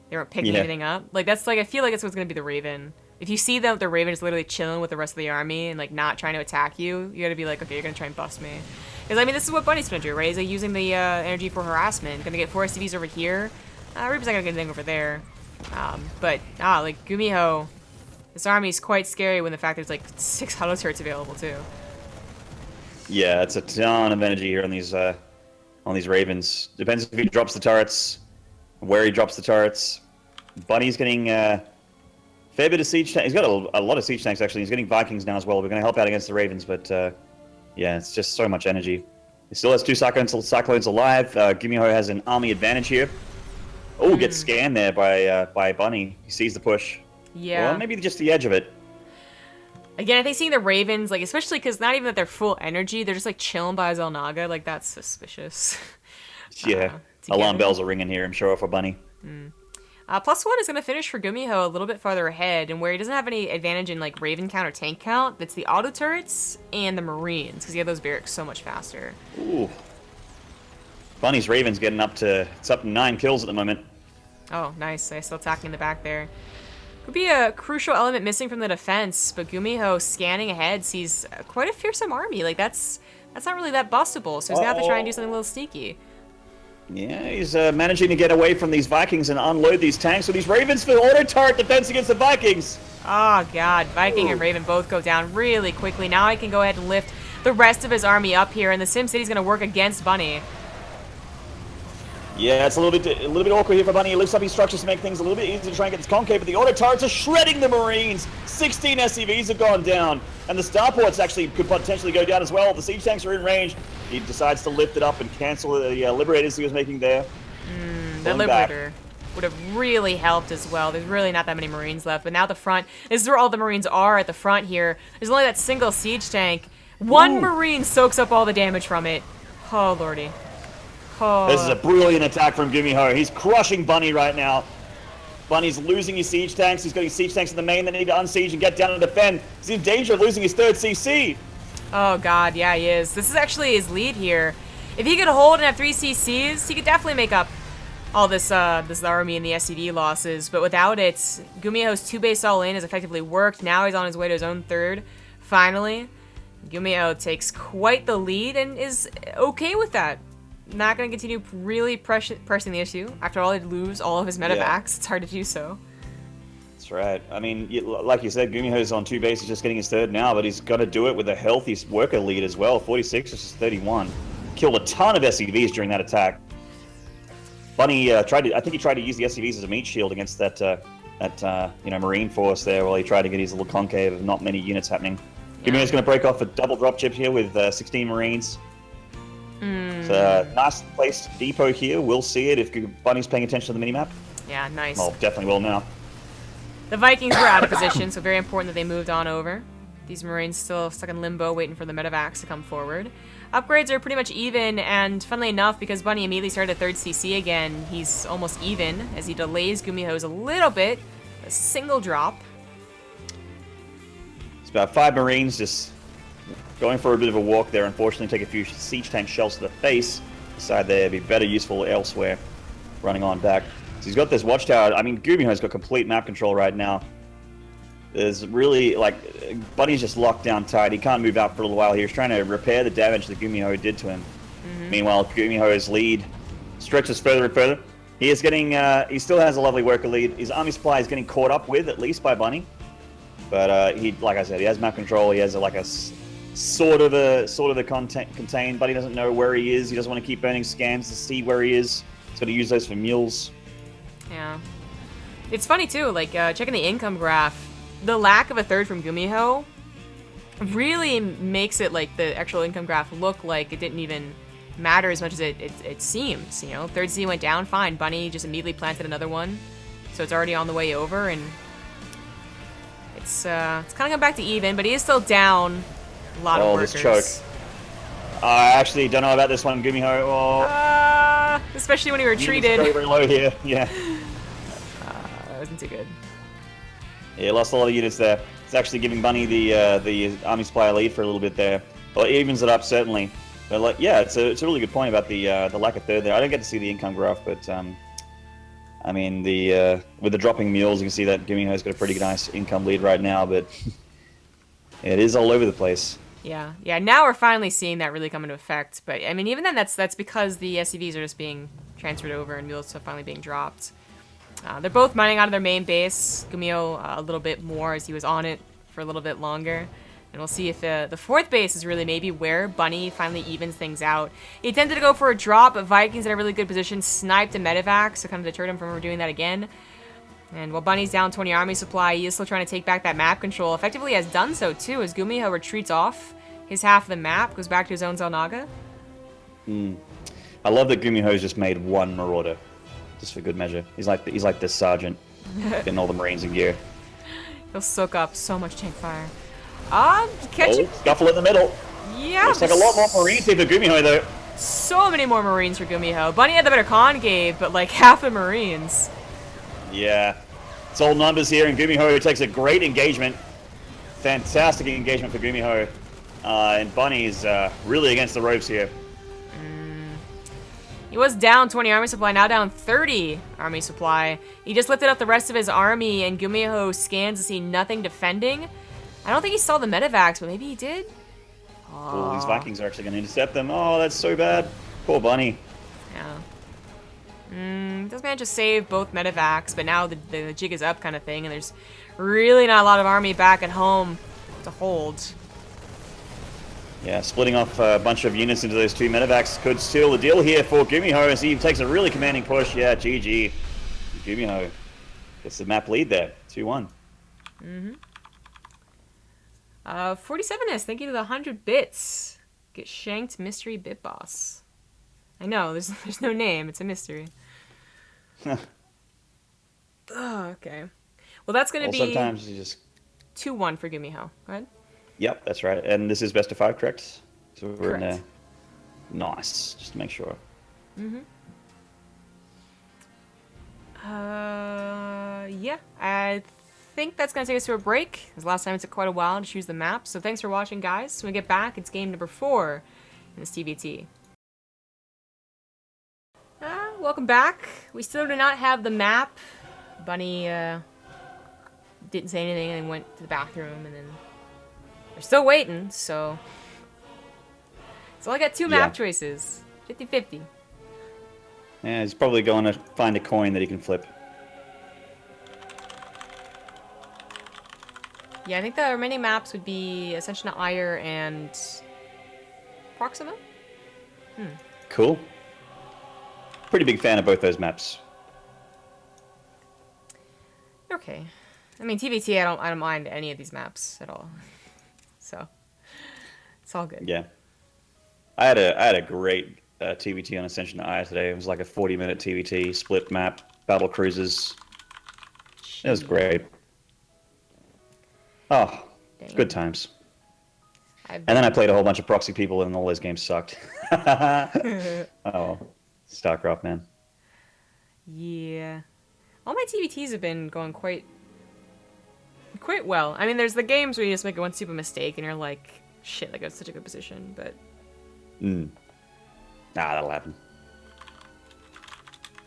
They weren't picking anything up. Like that's like, I feel like that's what's gonna be the Raven. If you see them, the Raven is literally chilling with the rest of the army and like not trying to attack you, you gotta be like, okay, you're gonna try and bust me. Because I mean, this is what Bunny's gonna do, right? He's like using the energy for harassment. Gonna get 4 SCVs over here. Reaper's not gonna get anything over there. But like GuMiho, this army is quite scary when the fact there's like 6 auto turrets available too. Yeah, it's a ton of energy here on these Ravens. Depends if he drops the turrets, where he drops the turrets. Bunny's getting fair bit of siege tanks. He's got a lot of siege tanks actually. He's getting Vikings now as well. We're going to help out against the Ravens, but yeah, it's just so much energy. He still has 2 Cyclones alive. GuMiho has an army advantage here. Oh, gets scanned there by Bunny. He sees the push. Yeah. Well, maybe just the edge of it. Again, I think seeing the Ravens, like, especially because not even that they're full energy, they're just, like, chilling by Xel'Naga. Like, that's suspicious. Yeah. Alarm bells are ringing here, I'm sure, for Bunny. +1 is going to finish for GuMiho a little bit farther ahead, and where he doesn't have any advantage in, like, Raven count or tank count, that's the auto turrets and the Marines, because you have those barracks so much faster. Ooh. Bunny's Raven's getting up to 9 kills at the moment. Oh, nice. Still attacking in the back there. Could be a crucial element missing from the defense, but GuMiho scanning ahead sees quite a fearsome army. Like, that's not really that bustable, so he's going to have to try and do something a little sneaky. Yeah, he's managing to get away from these Vikings and unload these tanks with these Ravens for auto turret defense against the Vikings. Oh, God. Viking and Raven both go down really quickly. Now he can go ahead and lift the rest of his army up here, and the SimCity's going to work against Bunny. Yeah, it's a little bit awkward here for Bunny. He lifts up his structures to make things a little bit easier to try and get this concave, but the auto turrets are shredding the Marines. 16 SCVs have gone down, and the starports actually could potentially go down as well. The siege tanks are in range. He decides to lift it up and cancel the Liberators he was making there. The Liberator would have really helped as well. There's really not that many Marines left, but now the front, this is where all the Marines are at the front here. There's only that single siege tank. One Marine soaks up all the damage from it. Oh, lordy. This is a brilliant attack from GuMiho. He's crushing Bunny right now. Bunny's losing his siege tanks. He's got his siege tanks in the main that need to unsiege and get down and defend. He's in danger of losing his 3rd CC. Oh, God, yeah, he is. This is actually his lead here. If he could hold and have 3 CCs, he could definitely make up all this army and the SCD losses. But without it, GuMiho's 2 base all-in has effectively worked. Now he's on his way to his own 3rd, finally. GuMiho takes quite the lead and is okay with that. Not going to continue really pressing the issue. After all, he'd lose all of his medevacs. It's hard to do so. That's right. I mean, like you said, GuMiho's on 2 bases, just getting his 3rd now, but he's got to do it with a healthy worker lead as well. 46 versus 31. Killed a ton of SCVs during that attack. Bunny I think he tried to use the SCVs as a meat shield against that Marine force there, while he tried to get his little concave of not many units happening. GuMiho's going to break off a double drop chip here with 16 Marines. It's a nice placed depot here. We'll see it if Bunny's paying attention to the minimap. Yeah, nice. Well, definitely will now. The Vikings were out of position, so very important that they moved on over. These Marines still stuck in limbo, waiting for the medevacs to come forward. Upgrades are pretty much even, and funnily enough, because Bunny immediately started a 3rd CC again, he's almost even, as he delays GuMiho's a little bit. A single drop. It's about 5 Marines just going for a bit of a walk there. Unfortunately, take a few siege tank shells to the face. Decide they'd be better useful elsewhere. Running on back. So he's got this watchtower. I mean, GuMiho's got complete map control right now. There's really, like, Bunny's just locked down tight. He can't move out for a little while here. He's trying to repair the damage that GuMiho did to him. Meanwhile, GuMiho's lead stretches further and further. He is getting, he still has a lovely worker lead. His army supply is getting caught up with, at least by Bunny. But he, like I said, he has map control. He has like a sort of a contained, but he doesn't know where he is. He doesn't want to keep burning scans to see where he is. He's got to use those for mules. Yeah. It's funny too, like checking the income graph, the lack of a 3rd from GuMiho really makes it like the actual income graph look like it didn't even matter as much as it seems. You know, 3rd C went down, fine. Bunny just immediately planted another one, so it's already on the way over, and it's kind of gone back to even, but he is still down a lot of workers. This choke. I actually don't know about this one, GuMiho. Oh. Especially when he retreated. Very, very low here. Yeah. That wasn't too good. Yeah, lost a lot of units there. It's actually giving Bunny the army supply lead for a little bit there. Well, it evens it up certainly. But like, yeah, it's a really good point about the lack of 3rd there. I don't get to see the income graph, but I mean with the dropping mules, you can see that GuMiho's got a pretty nice income lead right now. But it is all over the place. Yeah, yeah. Now we're finally seeing that really come into effect. But I mean, even then, that's because the SCVs are just being transferred over and mules are finally being dropped. They're both mining out of their main base. GuMiho a little bit more as he was on it for a little bit longer. And we'll see if the 4th base is really maybe where Bunny finally evens things out. He tended to go for a drop, but Vikings in a really good position sniped a medevac, so kind of deterred him from doing that again. And while Bunny's down 20 army supply, he is still trying to take back that map control. Effectively has done so too, as GuMiho retreats off his half of the map, goes back to his own Zelnaga. I love that GuMiho's just made 1 Marauder, just for good measure. He's like this sergeant, getting all the Marines in gear. He'll soak up so much tank fire. Scuffle in the middle. Yeah. Looks like a lot more Marines here for GuMiho though. So many more Marines for GuMiho. Bunny had the better concave, but like half the Marines. Yeah. It's all numbers here, and GuMiho takes a great engagement. Fantastic engagement for GuMiho. And Bunny's really against the ropes here. He was down 20 army supply, now down 30 army supply. He just lifted up the rest of his army, and GuMiho scans to see nothing defending. I don't think he saw the medevacs, but maybe he did? Oh, these Vikings are actually going to intercept them. Oh, that's so bad. Poor Bunny. Yeah. Does manage to save both medevacs, but now the jig is up kind of thing, and there's really not a lot of army back at home to hold. Yeah, splitting off a bunch of units into those 2 medevacs could seal the deal here for GuMiho as he takes a really commanding push. Yeah, GG. GuMiho gets the map lead there, 2-1. 47S, thank you to the 100 bits. Get shanked mystery bit boss. I know, there's no name, it's a mystery. Okay. Well, that's going to be sometimes you just 2-1 for GuMiho. Go ahead. Yep, that's right. And this is best of 5, correct? So we're Correct. in there. Nice, just to make sure. Yeah, I think that's going to take us to a break. Because last time it took quite a while to choose the map. So thanks for watching, guys. When we get back, it's game number 4 in this TvT. Welcome back. We still do not have the map. Bunny didn't say anything and went to the bathroom, and then we're still waiting, so I got 2 map choices. 50-50. Yeah, he's probably going to find a coin that he can flip. Yeah, I think the remaining maps would be Ascension to Ire and Proxima. Cool. Pretty big fan of both those maps. Okay. I mean, TvT, I don't mind any of these maps at all. So it's all good. Yeah. I had a great TvT on Ascension to Aya today. It was like a 40-minute TvT, split map, battle cruises. It was great. Oh, Dang. good times. I've And then I been- played a whole bunch of proxy people, and all those games sucked. Oh, StarCraft, man. Yeah. All my TVTs have been going quite well. I mean, there's the games where you just make one stupid mistake and you're like, shit, like, that's such a good position, but... Nah, that'll happen.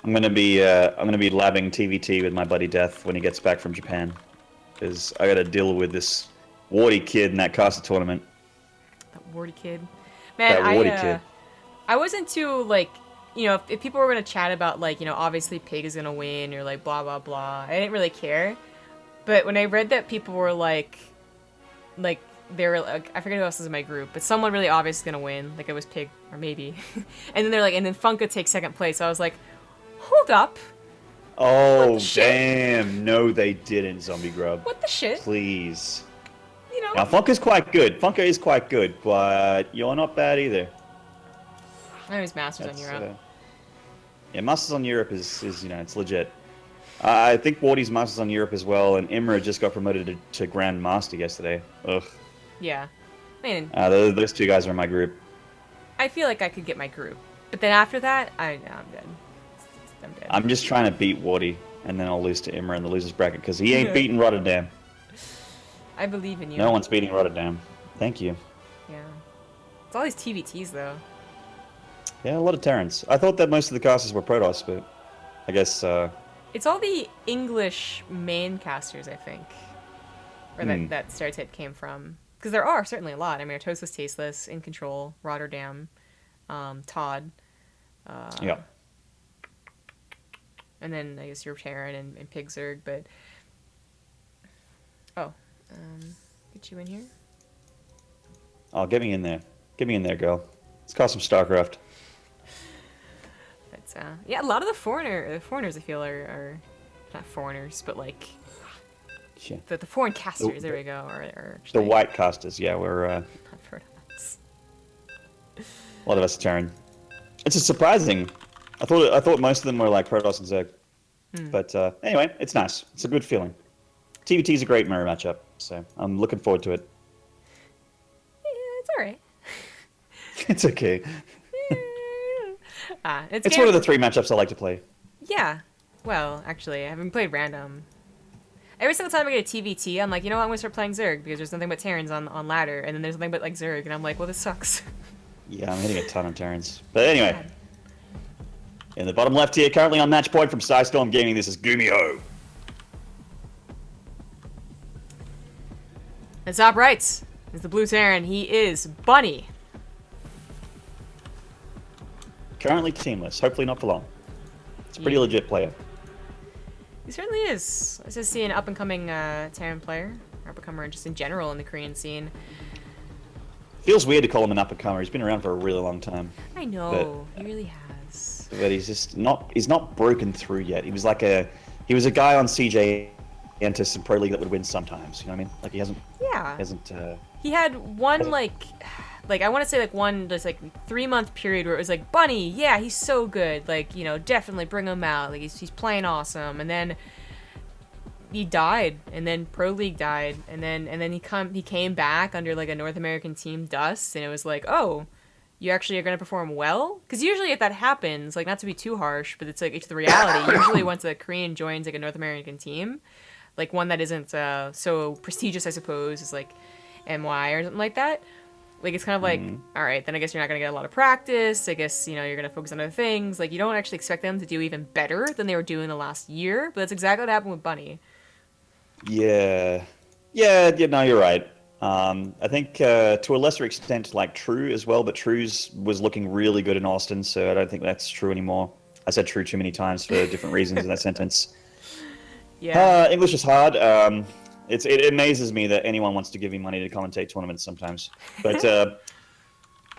I'm gonna be labbing TvT with my buddy Death when he gets back from Japan, because I gotta deal with this warty kid in that caster tournament. That warty kid. Man, That warty kid. I wasn't too, like, you know, if people were going to chat about, like, you know, obviously Pig is going to win or, like, blah, blah, blah, I didn't really care. But when I read that people were, like, they were, like, I forget who else was in my group, but someone really obvious is going to win. Like, it was Pig, or maybe. And then they're like, and then Funka takes second place. So I was like, hold up. Oh, shit? damn. No, they didn't, Zombie Grub. What the shit? Please. You know? Now, Funka's quite good. Funka is quite good, but you're not bad either. I was Masters on Europe. Yeah, Masters on Europe is you know, it's legit. I think Wardy's Masters on Europe as well, and Imra just got promoted to Grand Master yesterday. Ugh. Yeah. I mean, those two guys are in my group. I feel like I could get my group. But then after that, I'm dead. I'm dead. I'm just trying to beat Wardy, and then I'll lose to Imra in the losers bracket, because he ain't beating Rotterdam. I believe in you. No one's beating Rotterdam. Thank you. Yeah. It's all these TVTs, though. Yeah, a lot of Terrans. I thought that most of the casters were Protoss, but I guess... It's all the English main casters, I think. Or that stereotype came from. Because there are certainly a lot. I mean, Artosis, Tasteless, In Control, Rotterdam, Todd. yeah. And then, I guess, you're Terran and Pig Zerg, but... Oh. Get you in here? Oh, get me in there. Get me in there, girl. Let's call some StarCraft. But, yeah, a lot of the foreigners, I feel, are not foreigners, but, like... Yeah. The foreign casters, there we go. Or The white casters, yeah, we're... Not Protoss. A lot of us are Terran. It's just surprising. I thought most of them were like Protoss and Zerg. But anyway, it's nice. It's a good feeling. TvT is a great mirror matchup, so I'm looking forward to it. Yeah, it's alright. It's okay. It's one of the 3 matchups I like to play. Yeah. Well, actually, I haven't played random. Every single time I get a TvT, I'm like, you know what, I'm going to start playing Zerg, because there's nothing but Terrans on ladder, and then there's nothing but, like, Zerg, and I'm like, well, this sucks. Yeah, I'm hitting a ton of Terrans. But anyway, in the bottom left here, currently on match point from Psystorm Gaming, this is GuMiho. And top right is the blue Terran. He is Bunny. Currently teamless, hopefully not for long. It's a pretty legit player. He certainly is. Let's just see an up-and-coming Terran player, or up-and-comer just in general in the Korean scene. Feels weird to call him an up-and-comer. He's been around for a really long time. I know, he really has. But he's just he's not broken through yet. He was a guy on CJ enter some Pro League that would win sometimes, you know what I mean? Like, he hasn't... Yeah. Hasn't... He had one, like, I want to say, like, one, just, like, 3-month period where it was like, Bunny, yeah, he's so good. Like, you know, definitely bring him out. Like, he's playing awesome. And then he died. And then Pro League died. And then he came back under, like, a North American team, Dust. And it was like, oh, you actually are going to perform well? Because usually if that happens, like, not to be too harsh, but it's, like, it's the reality. Usually once a Korean joins, like, a North American team, like, one that isn't so prestigious, I suppose, is, like, NY or something like that. Like, it's kind of like, all right, then I guess you're not going to get a lot of practice. I guess, you know, you're going to focus on other things. Like, you don't actually expect them to do even better than they were doing the last year. But that's exactly what happened with Bunny. Yeah. Yeah, no, you're right. I think to a lesser extent, like, True as well. But True's was looking really good in Austin, so I don't think that's true anymore. I said True too many times for different reasons in that sentence. Yeah. English is hard. It amazes me that anyone wants to give me money to commentate tournaments sometimes. But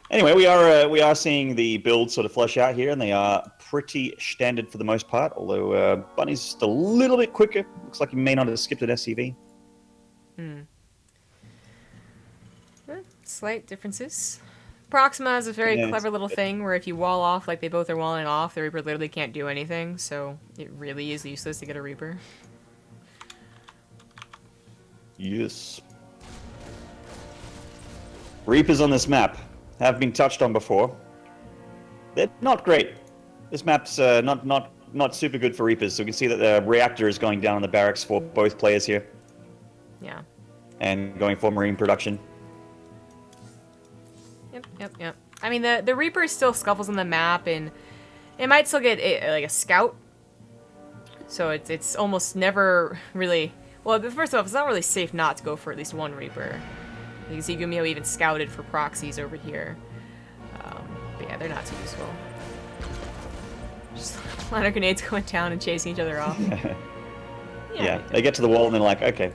anyway, we are seeing the build sort of flesh out here, and they are pretty standard for the most part. Although Bunny's just a little bit quicker. Looks like he may not have skipped an SCV. Slight differences, Proxima has a very Yeah, clever little thing where if you wall off like they both are walling off, the Reaper literally can't do anything, so it really is useless to get a Reaper. Yes. Reapers on this map have been touched on before. They're not great. This map's not super good for Reapers, so we can see that the reactor is going down in the barracks for both players here. Yeah. And going for marine production. Yep. I mean, the Reaper still scuffles on the map, and it might still get like a scout. So it's almost never really... Well, first off, it's not really safe not to go for at least one Reaper. You can see GuMiho even scouted for proxies over here. But yeah, they're not too useful. Just a lot of grenades going down and chasing each other off. Yeah, they get to the wall and they're like, okay.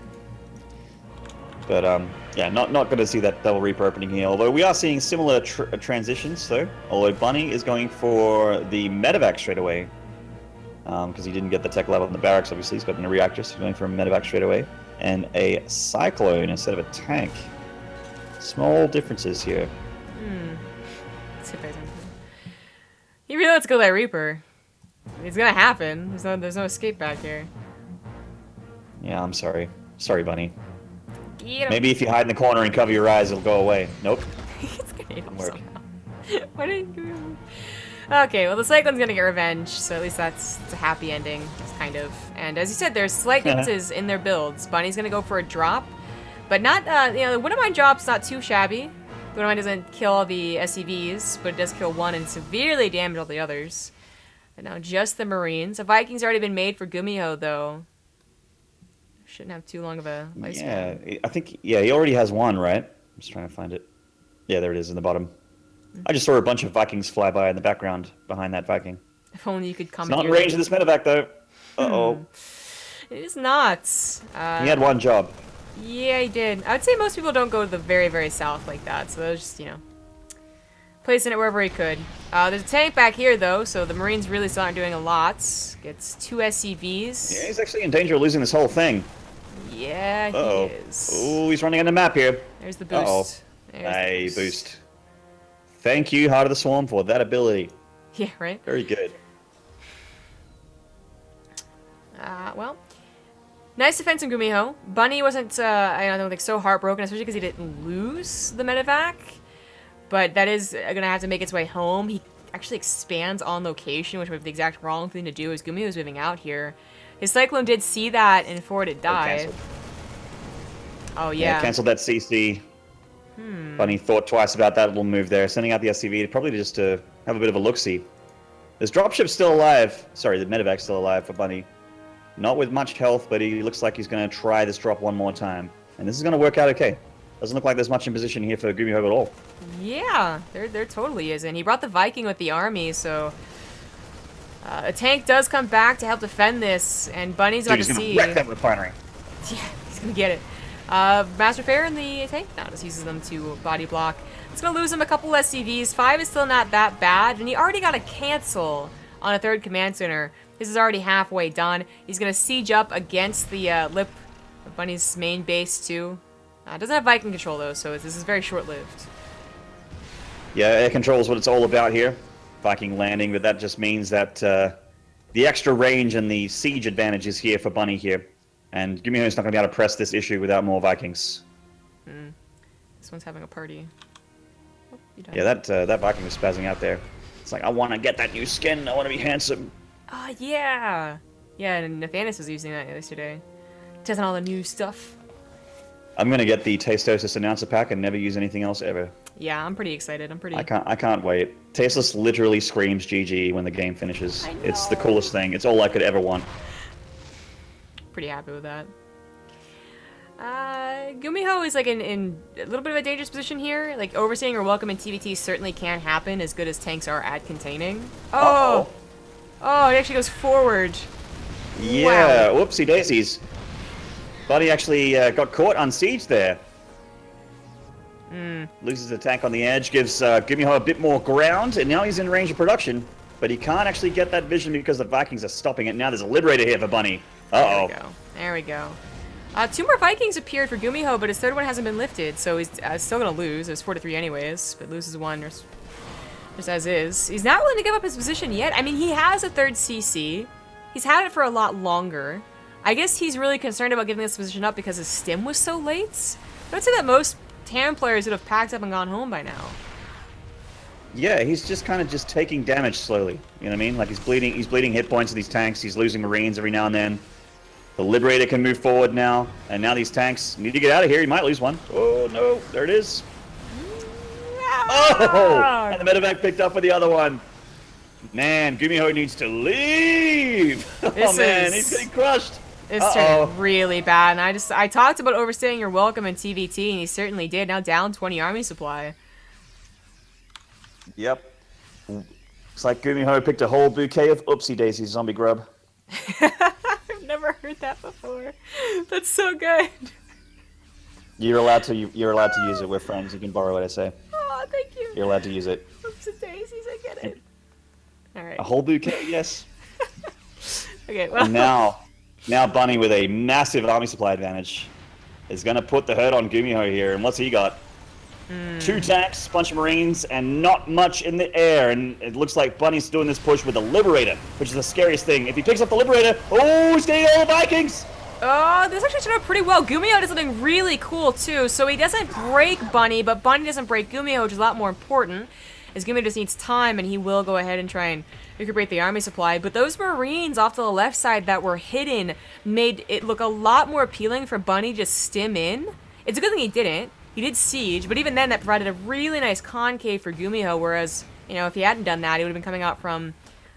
But yeah, not going to see that double Reaper opening here. Although we are seeing similar transitions, though. Although Bunny is going for the medevac straight away. Because he didn't get the tech level in the barracks, obviously. He's got a reactor, so he's going for a medevac straight away. And a cyclone instead of a tank. Small differences here. He really lets go that Reaper. It's gonna happen. There's no escape back here. Yeah, I'm sorry. Sorry, Bunny. Get him. Maybe if you hide in the corner and cover your eyes, it'll go away. Nope. It's gonna hit him Work. somehow. Why didn't you... Okay, well the Cyclone's gonna get revenge, so at least it's a happy ending, kind of. And as you said, there's slight differences in their builds. Bunny's gonna go for a drop, but not, you know, the Widowmine drop's not too shabby. The Widowmine doesn't kill all the SCVs, but it does kill one and severely damage all the others. And now just the Marines. A Viking's already been made for GuMiho, though. Shouldn't have too long of a lifespan. Yeah, I think, yeah, he already has one, right? I'm just trying to find it. Yeah, there it is in the bottom. I just saw a bunch of Vikings fly by in the background behind that Viking. If only you could come. It's not in range of this medevac, though. Uh-oh. It is not. He had one job. Yeah, he did. I would say most people don't go to the very, very south like that, so they're just, you know, placing it wherever he could. There's a tank back here, though, so the Marines really still aren't doing a lot. Gets 2 SCVs. Yeah, he's actually in danger of losing this whole thing. Yeah, he is. Oh, he's running on the map here. There's the boost. Hey, boost. Thank you, Heart of the Swarm, for that ability. Yeah, right? Very good. Well, nice defense in GuMiho. Bunny wasn't, I don't think, so heartbroken, especially because he didn't lose the medevac. But that is going to have to make its way home. He actually expands on location, which would be the exact wrong thing to do as GuMiho is moving out here. His Cyclone did see that and forwarded dive. Oh, yeah. Canceled that CC. Bunny thought twice about that little move there, sending out the SCV probably just to have a bit of a look-see. This dropship's still alive. Sorry, the medevac's still alive for Bunny. Not with much health, but he looks like he's going to try this drop one more time. And this is going to work out okay. Doesn't look like there's much in position here for GuMiho at all. Yeah, there totally is. And he brought the Viking with the army, so... a tank does come back to help defend this, and Bunny's about to see... He's going to wreck that refinery. Yeah, he's going to get it. Master Fair in the tank now just uses them to body block. It's going to lose him a couple SCVs. 5 is still not that bad, and he already got a cancel on a 3rd command center. This is already halfway done. He's going to siege up against the lip of Bunny's main base, too. Doesn't have Viking control, though, so this is very short-lived. Yeah, air control is what it's all about here. Viking landing, but that just means that the extra range and the siege advantage is here for Bunny here. And GuMiho's not going to be able to press this issue without more Vikings. This one's having a party. Oh, yeah, that Viking was spazzing out there. It's like, I want to get that new skin. I want to be handsome. Yeah. Yeah, and Nathanis was using that yesterday. Testing all the new stuff. I'm going to get the Tastosis announcer pack and never use anything else ever. Yeah, I'm pretty excited. I can't wait. Tasteless literally screams GG when the game finishes. It's the coolest thing. It's all I could ever want. Pretty happy with that. GuMiho is like in a little bit of a dangerous position here. Like overseeing or welcome in TvT certainly can happen, as good as tanks are at containing. Oh, it actually goes forward. Yeah, wow. Whoopsie daisies. Buddy actually got caught on siege there. Loses the tank on the edge, gives GuMiho a bit more ground, and now he's in range of production. But he can't actually get that vision because the Vikings are stopping it. Now there's a Liberator here for Bunny. Uh-oh. There we go. 2 more Vikings appeared for GuMiho, but his third one hasn't been lifted, so he's still gonna lose. It was 4-3 anyways, but loses 1 just as is. He's not willing to give up his position yet. I mean, he has a 3rd CC. He's had it for a lot longer. I guess he's really concerned about giving this position up because his stim was so late. But I'd say that most TAM players would have packed up and gone home by now. Yeah, he's just kind of just taking damage slowly. You know what I mean? Like he's bleeding hit points of these tanks. He's losing Marines every now and then. The Liberator can move forward now, and now these tanks need to get out of here. He might lose one. Oh no, there it is. Oh! And the medevac picked up for the other one. Man, GuMiho needs to leave. Oh man, he's getting crushed. It's turned really bad, and I talked about overstaying your welcome in TvT, and he certainly did. Now down 20 army supply. Yep. Looks like GuMiho picked a whole bouquet of oopsie daisy zombie grub. I've never heard that before. That's so good. You're allowed to use it. We're friends. You can borrow what I say. Oh, thank you. You're allowed to use it. Oopsie daisies, I get it. All right. A whole bouquet, yes. Okay, well. And now Bunny with a massive army supply advantage is going to put the hurt on GuMiho here. And what's he got? 2 tanks, bunch of Marines, and not much in the air. And it looks like Bunny's doing this push with the Liberator, which is the scariest thing. If he picks up the Liberator, oh, he's getting all the Vikings! Oh, this actually turned out pretty well. GuMiho does something really cool, too. So he doesn't break Bunny, but Bunny doesn't break GuMiho, which is a lot more important. As GuMiho just needs time, and he will go ahead and try and recuperate the army supply. But those Marines off to the left side that were hidden made it look a lot more appealing for Bunny to just stim in. It's a good thing he didn't. He did siege, but even then that provided a really nice concave for GuMiho, whereas, you know, if he hadn't done that, he would have been coming out from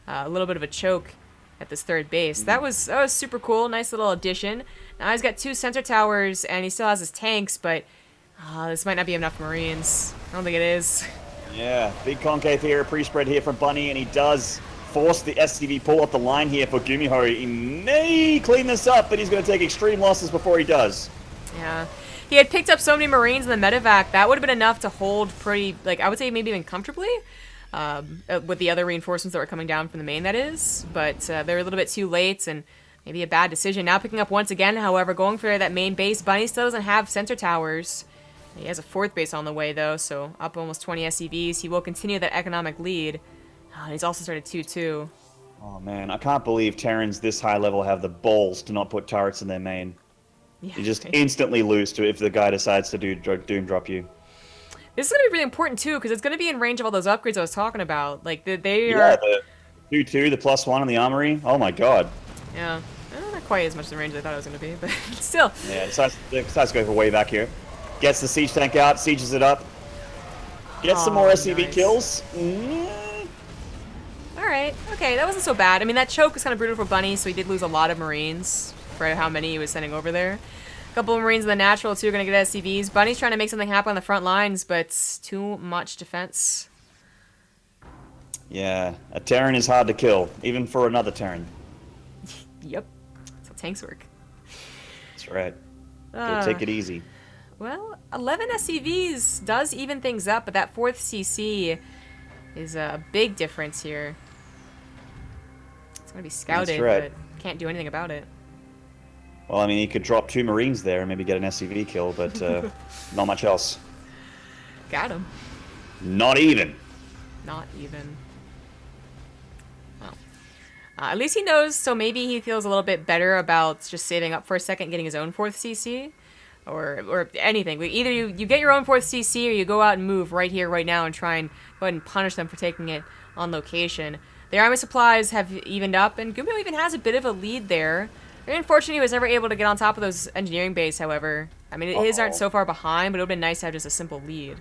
a little bit of a choke at this 3rd base. That was super cool. Nice little addition. Now he's got 2 sensor towers, and he still has his tanks, but this might not be enough Marines. I don't think it is. Yeah, big concave here, pre-spread here from Bunny, and he does force the SCV pull up the line here for GuMiho. He may clean this up, but he's going to take extreme losses before he does. Yeah. He had picked up so many Marines in the medevac, that would have been enough to hold pretty, like, I would say maybe even comfortably, with the other reinforcements that were coming down from the main, that is. But they're a little bit too late, and maybe a bad decision. Now picking up once again, however, going for that main base. Bunny still doesn't have sensor towers. He has a 4th base on the way, though, so up almost 20 SCVs. He will continue that economic lead. He's also started 2-2. Oh, man, I can't believe Terrans this high level have the balls to not put turrets in their main. Yeah, you just instantly lose to it if the guy decides to doom drop you. This is going to be really important, too, because it's going to be in range of all those upgrades I was talking about. Like, they are... Yeah, the 2-2, the +1 on the armory. Oh, my God. Yeah. Not quite as much in range as I thought it was going to be, but still. Yeah, decides to go for way back here. Gets the siege tank out, sieges it up. Gets some more SCV kills. Alright, okay, that wasn't so bad. I mean, that choke was kind of brutal for Bunny, so he did lose a lot of Marines for how many he was sending over there. A couple of Marines in the natural, too, are going to get SCVs. Bunny's trying to make something happen on the front lines, but it's too much defense. Yeah, a Terran is hard to kill, even for another Terran. Yep, that's how tanks work. That's right. Gotta take it easy. Well, 11 SCVs does even things up, but that 4th CC is a big difference here. It's going to be scouted, but can't do anything about it. Well, I mean, he could drop 2 Marines there and maybe get an SCV kill, but not much else. Got him. Not even. Not even. Well, at least he knows, so maybe he feels a little bit better about just saving up for a second, getting his own 4th CC. Or anything. Either you get your own 4th CC or you go out and move right here, right now, and try and go ahead and punish them for taking it on location. The army supplies have evened up, and GuMiho even has a bit of a lead there. Very unfortunate he was never able to get on top of those engineering base, however. I mean, his aren't so far behind, but it would have been nice to have just a simple lead.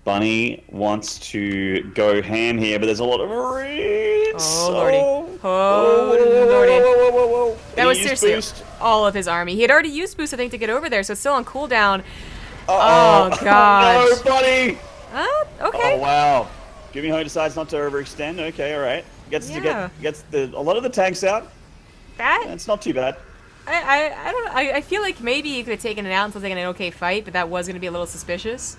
Bunny wants to go ham here, but there's a lot of Marines. Oh, lordy. Oh, lordy. Whoa. That was seriously all of his army. He had already used boost, I think, to get over there, so it's still on cooldown. Oh, God. No, Bunny. Okay. Oh, wow. GuMiho decides not to overextend. Okay, all right. Gets a lot of the tanks out. It's not too bad. I don't know. I feel like maybe you could have taken it out and still taken an okay fight, but that was going to be a little suspicious.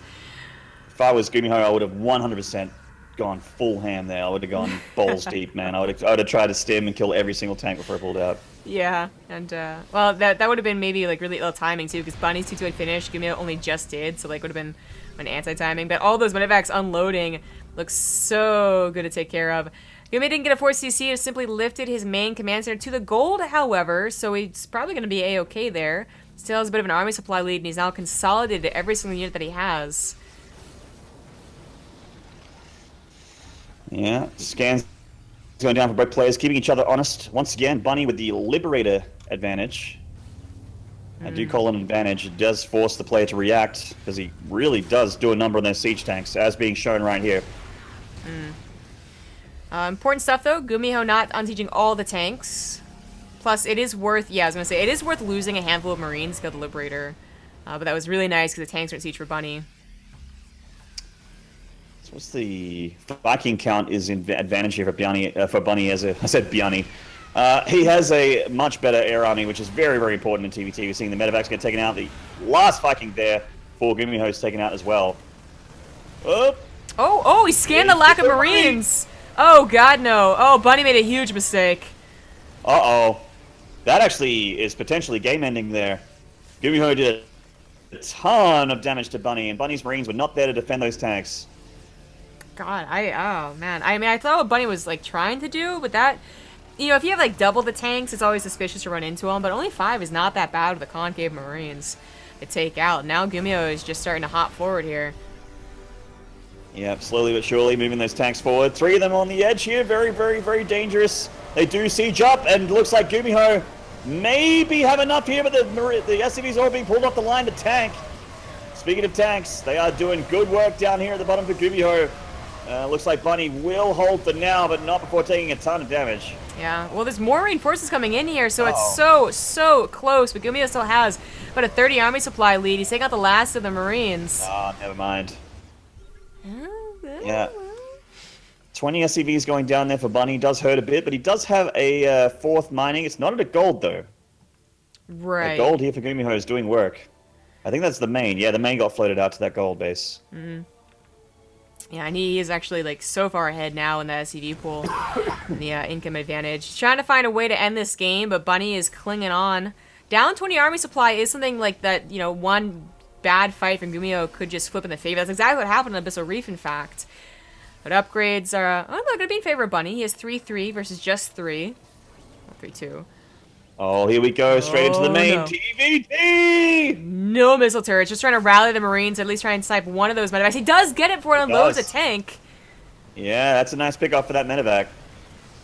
If I was GuMiho, I would have 100% gone full ham there. I would have gone balls deep, man. I would have tried to stem and kill every single tank before I pulled out. Yeah, and well, that would have been maybe like really ill timing too, because Bunny's 2-2 had finished. GuMiho only just did, so like would have been an anti-timing. But all those medevacs unloading looks so good to take care of. GuMiho didn't get a 4CC, he simply lifted his main command center to the gold, however, so he's probably going to be A-okay there. Still has a bit of an army supply lead, and he's now consolidated every single unit that he has. Yeah, scans going down for both players, keeping each other honest. Once again, Bunny with the Liberator advantage. I do call it an advantage. It does force the player to react, because he really does do a number on those siege tanks, as being shown right here. Important stuff, though. GuMiho not unsieging all the tanks. Plus, it is worth, yeah, I was going to say, it is worth losing a handful of Marines to kill the Liberator. But that was really nice, because the tanks weren't siege for Bunny. So what's the Viking count is in advantage here for Bunny, as I said Bunny. He has a much better air army, which is very, very important in TvT. We're seeing the medevacs get taken out. The last Viking there for GuMiho is taken out as well. Oh, he scanned the lack of Marines! Oh, God, no. Oh, Bunny made a huge mistake. Uh-oh. That actually is potentially game-ending there. GuMiho did a ton of damage to Bunny, and Bunny's Marines were not there to defend those tanks. God, oh, man. I mean, I thought what Bunny was, like, trying to do, but that... You know, if you have, like, double the tanks, it's always suspicious to run into them, but only 5 is not that bad with the concave Marines to take out. Now GuMiho is just starting to hop forward here. Yep, slowly but surely moving those tanks forward. 3 of them on the edge here. Very, very, very dangerous. They do siege up, and looks like GuMiho maybe have enough here, but the SCVs are all being pulled off the line to tank. Speaking of tanks, they are doing good work down here at the bottom for GuMiho. Looks like Bunny will hold for now, but not before taking a ton of damage. Yeah, well, there's more reinforcements coming in here, so it's so close, but GuMiho still has about a 30 army supply lead. He's taking out the last of the Marines. Ah, never mind. Yeah. 20 SCVs going down there for Bunny. Does hurt a bit, but he does have a 4th mining. It's not at a gold, though. Right. The gold here for GuMiho is doing work. I think that's the main. Yeah, the main got floated out to that gold base. Yeah, and he is actually, like, so far ahead now in the SCV pool. The income advantage. He's trying to find a way to end this game, but Bunny is clinging on. Down 20 army supply is something like that, you know, one bad fight from GuMiho could just flip in the favor. That's exactly what happened on Abyssal Reef, in fact. But upgrades are, oh, look, going to be in favor of Bunny. He has 3-3 versus just 3. 3-2. Oh, here we go. Straight into the main TvT! No missile turrets. Just trying to rally the Marines, at least try and snipe one of those medevacs. He does get it before it unloads a tank. Yeah, that's a nice pickoff for that medevac.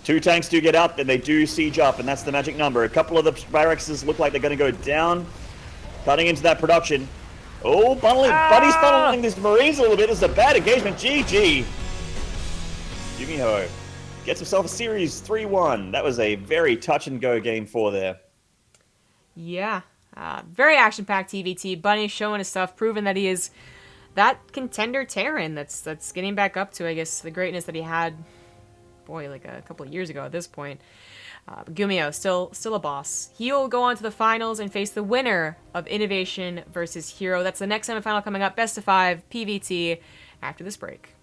2 tanks do get up, and they do siege up, and that's the magic number. A couple of the barracks look like they're going to go down, cutting into that production. Oh, Bunny's funneling these Marines a little bit. This is a bad engagement. GG. GuMiho gets himself a series 3-1. That was a very touch-and-go game 4 there. Yeah. Very action-packed TvT. Bunny showing his stuff, proving that he is that contender Terran that's getting back up to, I guess, the greatness that he had, boy, like a couple of years ago at this point. GuMiho, still a boss. He'll go on to the finals and face the winner of Innovation versus Hero. That's the next semifinal coming up. Best of 5, PvT, after this break.